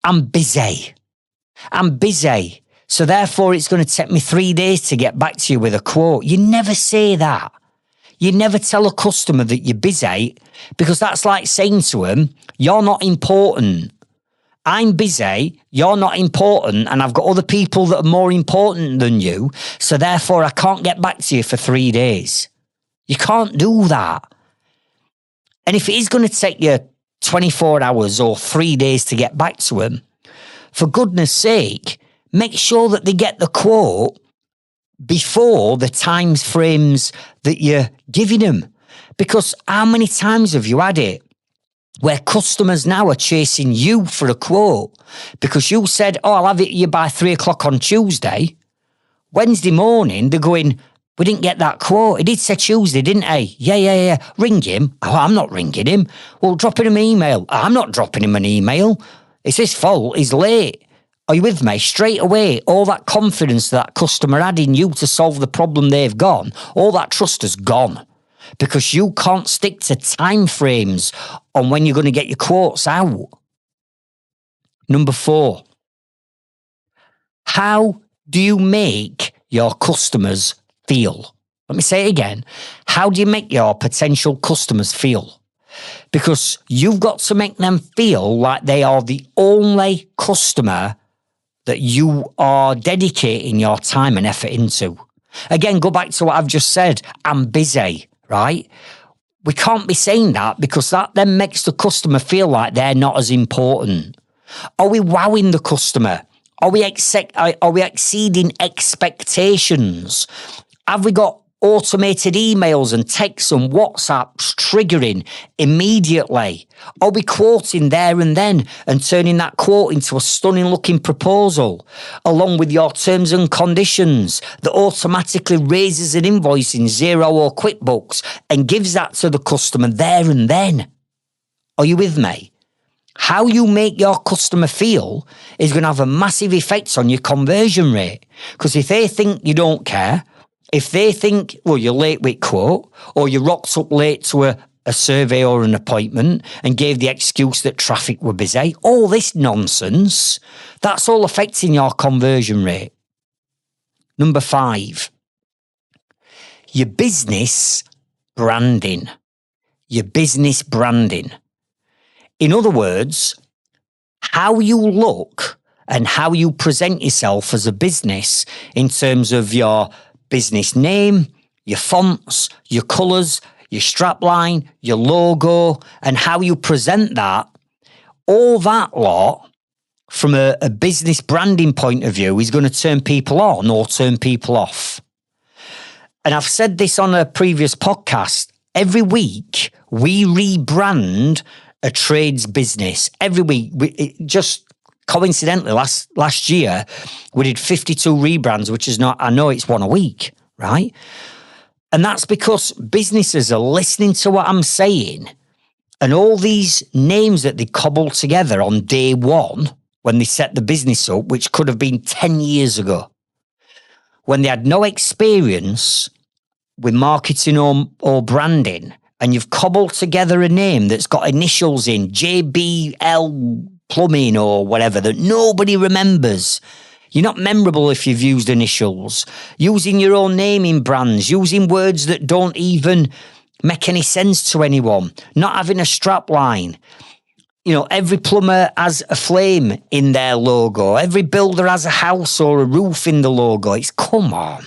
[SPEAKER 2] I'm busy. So therefore, it's going to take me 3 days to get back to you with a quote. You never say that. You never tell a customer that you're busy, because that's like saying to them, you're not important. I'm busy, you're not important, and I've got other people that are more important than you, so therefore I can't get back to you for 3 days. You can't do that. And if it is going to take you 24 hours or 3 days to get back to them, for goodness sake, make sure that they get the quote before the time frames that you're giving them. Because how many times have you had it where customers now are chasing you for a quote because you said, oh, I'll have it here by 3 o'clock on Tuesday. Wednesday morning, they're going, we didn't get that quote. He did say Tuesday, didn't he? Yeah. Ring him. Oh, I'm not ringing him. Well, dropping him an email. I'm not dropping him an email. It's his fault. He's late. Are you with me? Straight away, all that confidence that customer had in you to solve the problem they've got, all that trust has gone, because you can't stick to time frames on when you're going to get your quotes out. Number 4, how do you make your customers feel? Let me say it again. How do you make your potential customers feel? Because you've got to make them feel like they are the only customer that you are dedicating your time and effort into. Again, go back to what I've just said. I'm busy, right? We can't be saying that because that then makes the customer feel like they're not as important. Are we wowing the customer? Are we exceeding expectations? Have we got automated emails and texts and WhatsApps triggering immediately? Are we quoting there and then and turning that quote into a stunning looking proposal along with your terms and conditions that automatically raises an invoice in Xero or QuickBooks and gives that to the customer there and then? Are you with me? How you make your customer feel is going to have a massive effect on your conversion rate. Because if they think you don't care, if they think, well, you're late with quote, or you rocked up late to a survey or an appointment and gave the excuse that traffic were busy, all this nonsense, that's all affecting your conversion rate. Number 5, your business branding. Your business branding. In other words, how you look and how you present yourself as a business in terms of your business name, your fonts, your colours, your strapline, your logo, and how you present that, all that lot from a business branding point of view is going to turn people on or turn people off. And I've said this on a previous podcast. Every week, we rebrand a trades business. Every week, just coincidentally, last year, we did 52 rebrands, which is not, I know it's one a week, right? And that's because businesses are listening to what I'm saying, and all these names that they cobbled together on day one when they set the business up, which could have been 10 years ago, when they had no experience with marketing or branding, and you've cobbled together a name that's got initials in JBL plumbing or whatever that nobody remembers. You're not memorable if you've used initials. Using your own naming brands, using words that don't even make any sense to anyone, not having a strap line. You know, every plumber has a flame in their logo. Every builder has a house or a roof in the logo. Come on.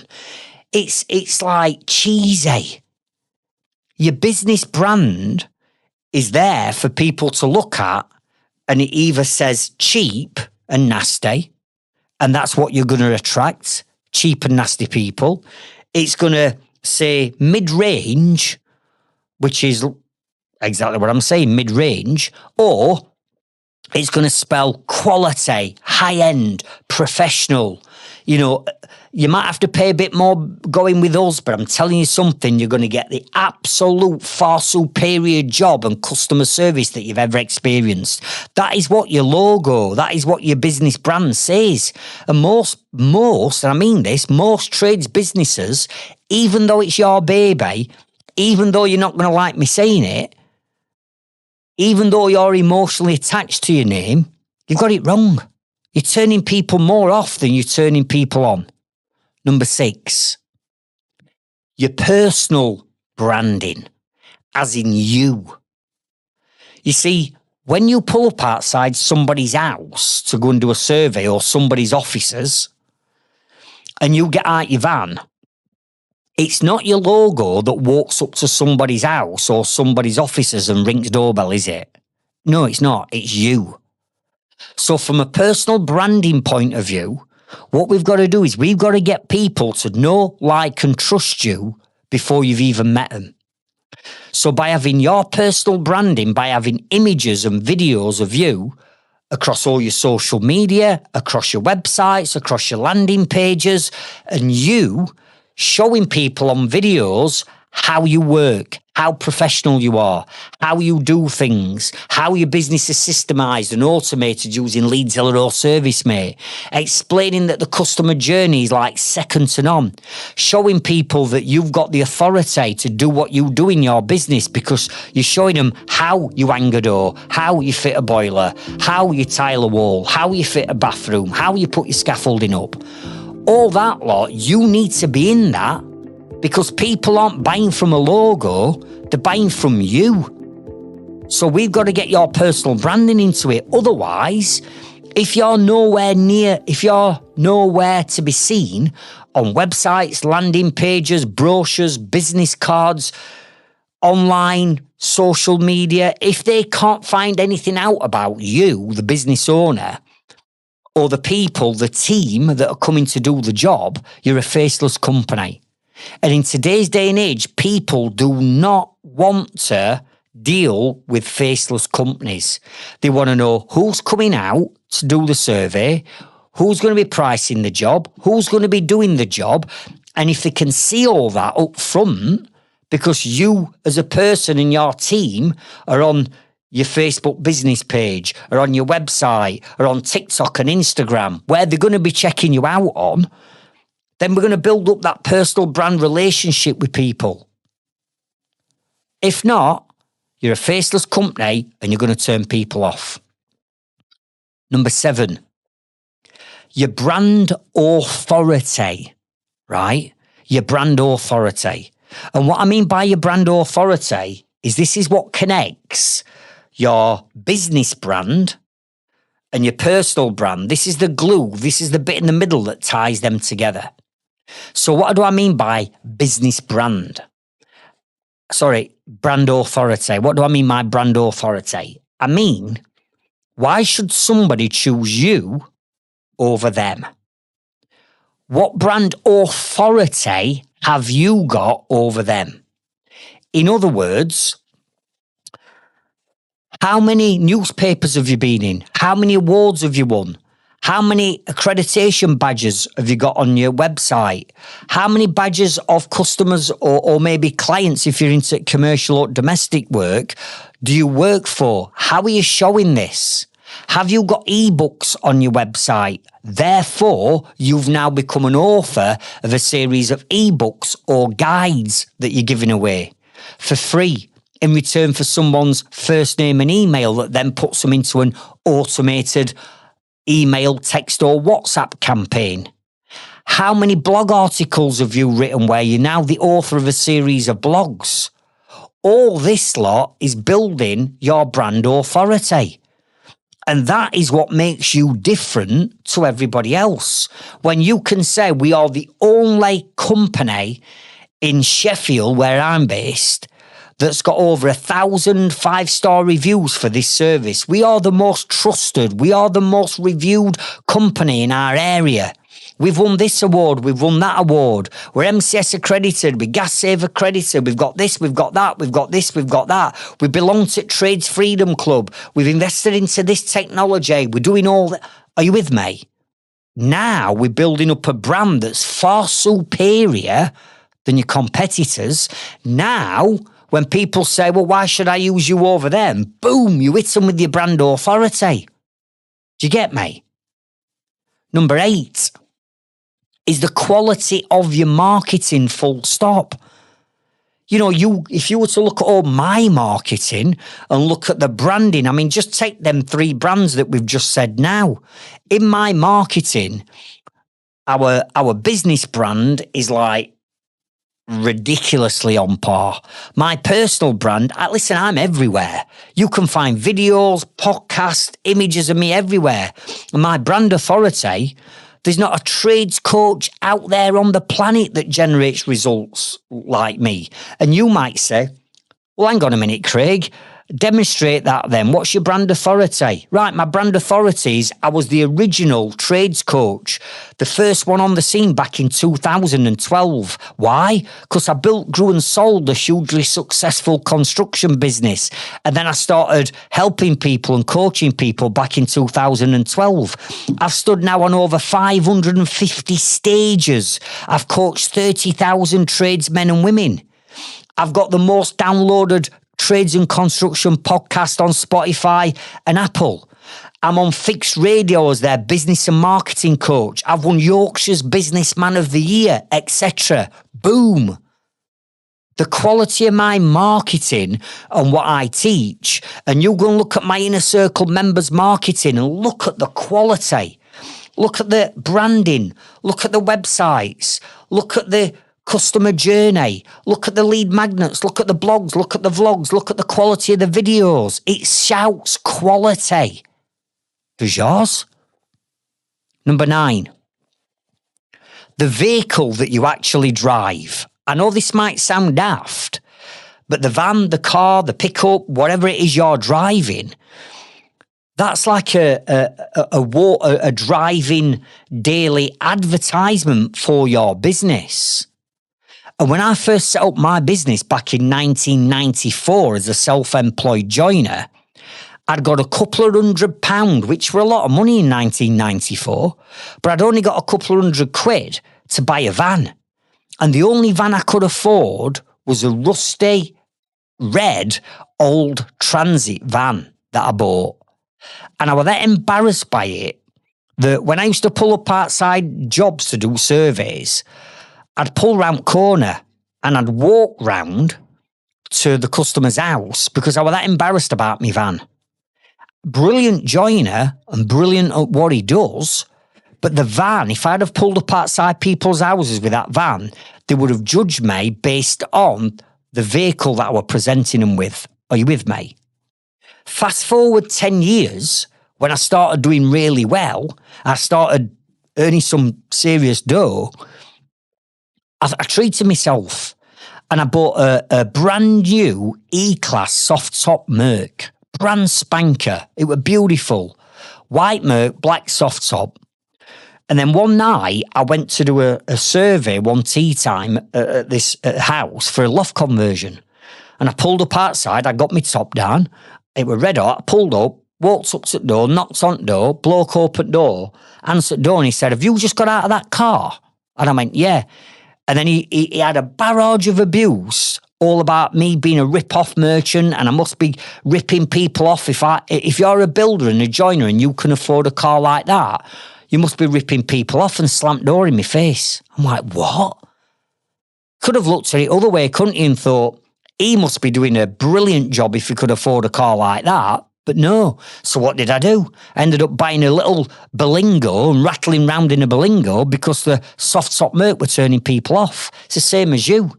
[SPEAKER 2] It's like cheesy. Your business brand is there for people to look at, and it either says cheap and nasty, and that's what you're going to attract, cheap and nasty people. It's going to say mid-range, which is exactly what I'm saying, mid-range, or it's going to spell quality, high-end, professional. You know, you might have to pay a bit more going with us, but I'm telling you something, you're going to get the absolute far superior job and customer service that you've ever experienced. That is what your logo, that is what your business brand says. And most, and I mean this, most trades businesses, even though it's your baby, even though you're not going to like me saying it, even though you're emotionally attached to your name, you've got it wrong. You're turning people more off than you're turning people on. Number 6, your personal branding, as in you. You see, when you pull up outside somebody's house to go and do a survey or somebody's offices, and you get out your van, it's not your logo that walks up to somebody's house or somebody's offices and rings doorbell, is it? No, it's not. It's you. So from a personal branding point of view, what we've got to do is we've got to get people to know, like, and trust you before you've even met them. So by having your personal branding, by having images and videos of you across all your social media, across your websites, across your landing pages, and you showing people on videos how you work, how professional you are, how you do things, how your business is systemized and automated using Leadzilla or ServiceMate, explaining that the customer journey is like second to none, showing people that you've got the authority to do what you do in your business because you're showing them how you hang a door, how you fit a boiler, how you tile a wall, how you fit a bathroom, how you put your scaffolding up. All that lot, you need to be in that because people aren't buying from a logo, they're buying from you. So we've got to get your personal branding into it. Otherwise, if you're nowhere to be seen on websites, landing pages, brochures, business cards, online, social media, if they can't find anything out about you, the business owner, or the people, the team that are coming to do the job, you're a faceless company. And in today's day and age, people do not want to deal with faceless companies. They want to know who's coming out to do the survey, who's going to be pricing the job, who's going to be doing the job. And if they can see all that up front, because you as a person and your team are on your Facebook business page, or on your website, or on TikTok and Instagram, where they're going to be checking you out on, then we're going to build up that personal brand relationship with people. If not, you're a faceless company and you're going to turn people off. Number 7, your brand authority, right? Your brand authority. And what I mean by your brand authority is this is what connects your business brand and your personal brand. This is the glue. This is the bit in the middle that ties them together. So what do I mean by business brand? Brand authority. What do I mean by brand authority? I mean, why should somebody choose you over them? What brand authority have you got over them? In other words, how many newspapers have you been in? How many awards have you won? How many accreditation badges have you got on your website? How many badges of customers or maybe clients, if you're into commercial or domestic work, do you work for? How are you showing this? Have you got ebooks on your website? Therefore, you've now become an author of a series of ebooks or guides that you're giving away for free in return for someone's first name and email that then puts them into an automated email, text or WhatsApp campaign. How many blog articles have you written where you're now the author of a series of blogs? All this lot is building your brand authority. And that is what makes you different to everybody else. When you can say we are the only company in Sheffield, where I'm based, that's got over 1,000 5-star reviews for this service. We are the most trusted. We are the most reviewed company in our area. We've won this award. We've won that award. We're MCS accredited. We're Gas Save accredited. We've got this. We've got that. We've got this. We've got that. We belong to Trades Freedom Club. We've invested into this technology. We're doing all that. Are you with me? Now we're building up a brand that's far superior than your competitors. Now, when people say, well, why should I use you over them? Boom, you hit them with your brand authority. Do you get me? Number 8 is the quality of your marketing, full stop. You know, if you were to look at all my marketing and look at the branding, I mean, just take them 3 brands that we've just said now. In my marketing, our business brand is like ridiculously on par. My personal brand, listen, I'm everywhere. You can find videos, podcasts, images of me everywhere. And my brand authority, there's not a trades coach out there on the planet that generates results like me. And you might say, well, hang on a minute, Craig. Demonstrate that then. What's your brand authority? Right, my brand authority is I was the original trades coach, the first one on the scene back in 2012. Why? Because I built, grew and sold a hugely successful construction business. And then I started helping people and coaching people back in 2012. I've stood now on over 550 stages. I've coached 30,000 tradesmen and women. I've got the most downloaded Trades and Construction podcast on Spotify and Apple. I'm on Fixed Radio as their business and marketing coach. I've won Yorkshire's Businessman of the Year, etc. Boom. The quality of my marketing and what I teach, and you go and look at my Inner Circle members' marketing and look at the quality. Look at the branding. Look at the websites. Look at the Customer journey. Look at the lead magnets. Look at the blogs. Look at the vlogs. Look at the quality of the videos. It shouts quality. Does yours? Number 9. The vehicle that you actually drive. I know this might sound daft, but the van, the car, the pickup, whatever it is you're driving, that's like a driving daily advertisement for your business. And when I first set up my business back in 1994 as a self-employed joiner, I'd got a couple of £100, which were a lot of money in 1994, but I'd only got a couple of £100 to buy a van. And the only van I could afford was a rusty, red, old transit van that I bought. And I was that embarrassed by it that when I used to pull up outside jobs to do surveys, I'd pull round corner and I'd walk round to the customer's house because I was that embarrassed about my van. Brilliant joiner and brilliant at what he does, but the van, if I'd have pulled up outside people's houses with that van, they would have judged me based on the vehicle that I was presenting them with. Are you with me? Fast forward 10 years, when I started doing really well, I started earning some serious dough, I treated myself and I bought a brand new E-Class soft top Merc, brand spanker. It was beautiful. White Merc, black soft top. And then one night I went to do a survey one tea time at this house for a loft conversion. And I pulled up outside, I got my top down. It was red hot. I pulled up, walked up to the door, knocked on the door, bloke opened the door, answered the door, and he said, "Have you just got out of that car?" And I went, "Yeah." And then he had a barrage of abuse all about me being a rip-off merchant and I must be ripping people off. If you're a builder and a joiner and you can afford a car like that, you must be ripping people off, and slammed door in my face. I'm like, what? Could have looked at it other way, couldn't you, and thought, he must be doing a brilliant job if he could afford a car like that. But no. So what did I do? I ended up buying a little Berlingo and rattling round in a Berlingo because the soft top Merc were turning people off. It's the same as you.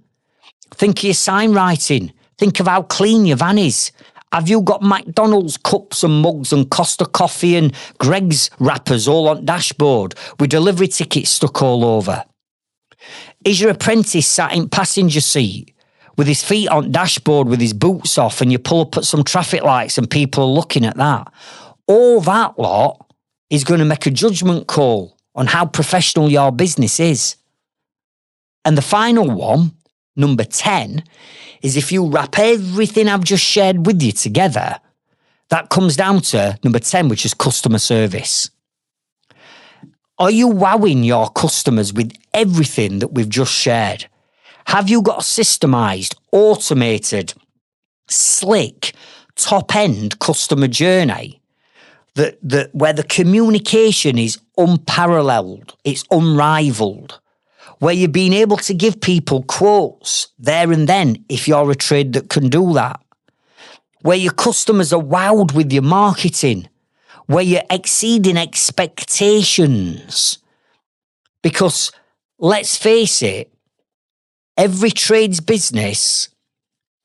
[SPEAKER 2] Think of your sign writing. Think of how clean your van is. Have you got McDonald's cups and mugs and Costa coffee and Greg's wrappers all on dashboard with delivery tickets stuck all over? Is your apprentice sat in passenger seat with his feet on dashboard with his boots off, and you pull up at some traffic lights and people are looking at that? All that lot is going to make a judgment call on how professional your business is. And the final one, number 10, is if you wrap everything I've just shared with you together, that comes down to number 10, which is customer service. Are you wowing your customers with everything that we've just shared? Have you got a systemised, automated, slick, top-end customer journey that where the communication is unparalleled, it's unrivaled, where you're being able to give people quotes there and then if you're a trade that can do that, where your customers are wowed with your marketing, where you're exceeding expectations? Because let's face it, every trade's business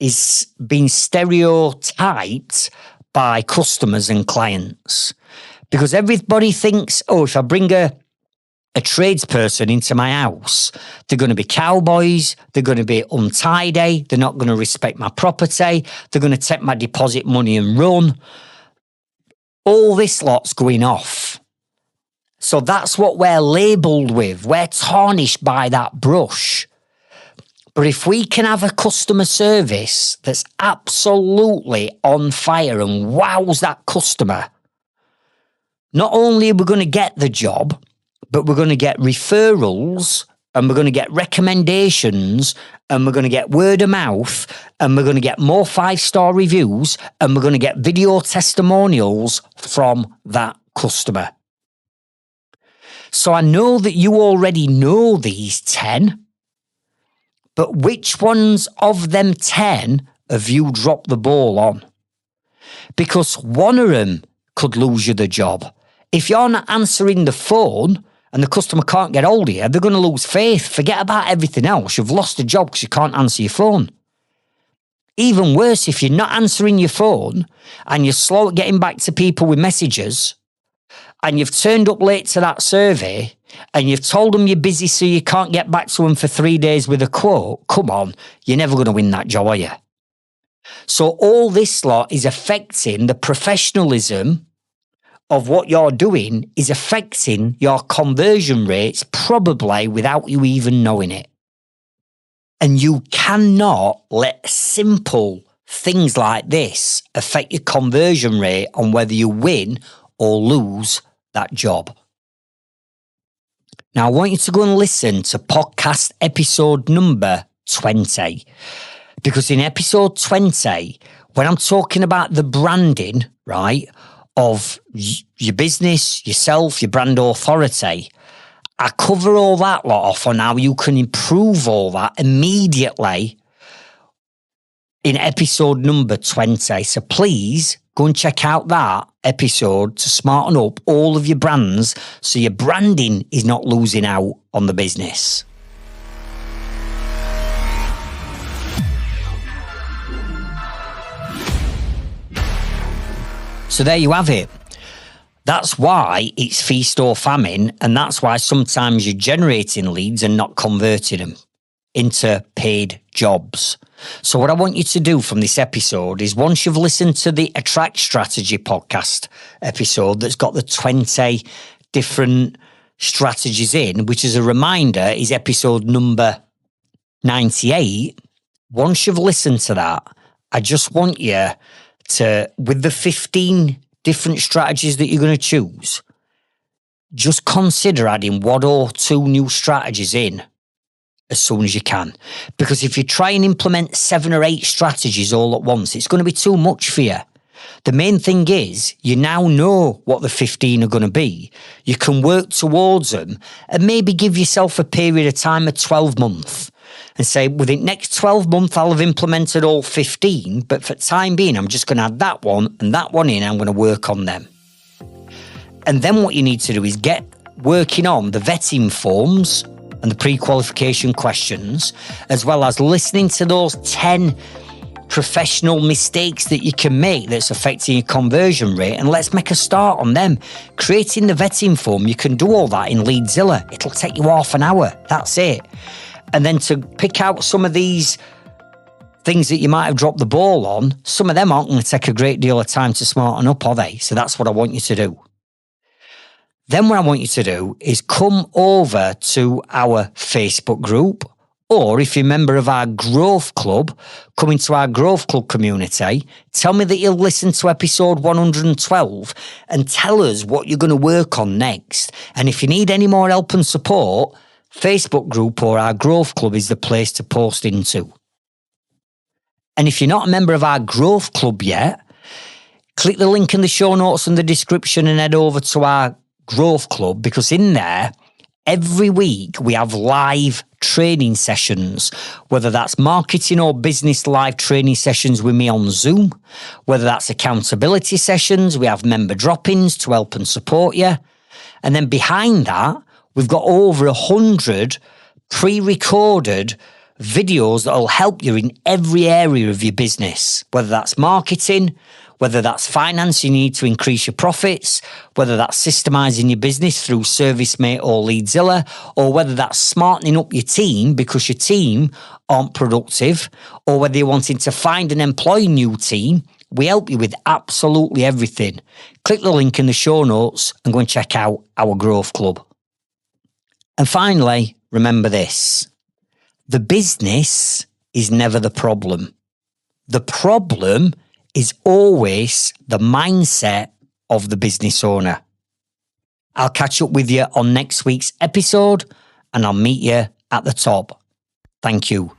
[SPEAKER 2] is being stereotyped by customers and clients, because everybody thinks, oh, if I bring a tradesperson into my house, they're going to be cowboys, they're going to be untidy, they're not going to respect my property, they're going to take my deposit money and run. All this lot's going off. So that's what we're labelled with. We're tarnished by that brush. But if we can have a customer service that's absolutely on fire and wows that customer, not only are we going to get the job, but we're going to get referrals and we're going to get recommendations and we're going to get word of mouth and we're going to get more 5-star reviews and we're going to get video testimonials from that customer. So I know that you already know these 10, but which ones of them 10 have you dropped the ball on? Because one of them could lose you the job. If you're not answering the phone and the customer can't get hold of you, they're going to lose faith. Forget about everything else. You've lost a job because you can't answer your phone. Even worse, if you're not answering your phone and you're slow at getting back to people with messages and you've turned up late to that survey and you've told them you're busy so you can't get back to them for 3 days with a quote, come on, you're never going to win that job, are you? So all this lot is affecting the professionalism of what you're doing, is affecting your conversion rates probably without you even knowing it. And you cannot let simple things like this affect your conversion rate on whether you win or lose that job. Now, I want you to go and listen to podcast episode number 20. Because in episode 20, when I'm talking about the branding, right, of your business, yourself, your brand authority, I cover all that lot off on how you can improve all that immediately in episode number 20. So please go and check out that episode to smarten up all of your brands so your branding is not losing out on the business. So there you have it. That's why it's feast or famine, and that's why sometimes you're generating leads and not converting them into paid jobs. So what I want you to do from this episode is, once you've listened to the Attract Strategy podcast episode that's got the 20 different strategies in, which as a reminder is episode number 98, once you've listened to that, I just want you to, with the 15 different strategies that you're going to choose, just consider adding 1 or 2 new strategies in as soon as you can. Because if you try and implement 7 or 8 strategies all at once, it's going to be too much for you. The main thing is, you now know what the 15 are going to be. You can work towards them and maybe give yourself a period of time of 12 months. And say, within the next 12 months, I'll have implemented all 15, but for the time being, I'm just going to add that one and that one in, I'm going to work on them. And then what you need to do is get working on the vetting forms and the pre-qualification questions, as well as listening to those 10 professional mistakes that you can make that's affecting your conversion rate, and let's make a start on them. Creating the vetting form, you can do all that in Leadzilla. It'll take you half an hour. That's it. And then to pick out some of these things that you might have dropped the ball on, some of them aren't going to take a great deal of time to smarten up, are they? So that's what I want you to do. Then what I want you to do is come over to our Facebook group, or if you're a member of our Growth Club, come into our Growth Club community, tell me that you'll listen to episode 112 and tell us what you're going to work on next. And if you need any more help and support, Facebook group or our Growth Club is the place to post into. And if you're not a member of our Growth Club yet, click the link in the show notes and the description and head over to our Growth Club, because in there, every week we have live training sessions, whether that's marketing or business live training sessions with me on Zoom, whether that's accountability sessions, we have member drop-ins to help and support you. And then behind that, we've got over 100 pre-recorded videos that will help you in every area of your business, whether that's marketing, whether that's finance, you need to increase your profits, whether that's systemizing your business through ServiceMate or Leadzilla, or whether that's smartening up your team because your team aren't productive, or whether you're wanting to find and employ a new team. We help you with absolutely everything. Click the link in the show notes and go and check out our Growth Club. And finally, remember this: the business is never the problem. The problem is always the mindset of the business owner. I'll catch up with you on next week's episode, and I'll meet you at the top. Thank you.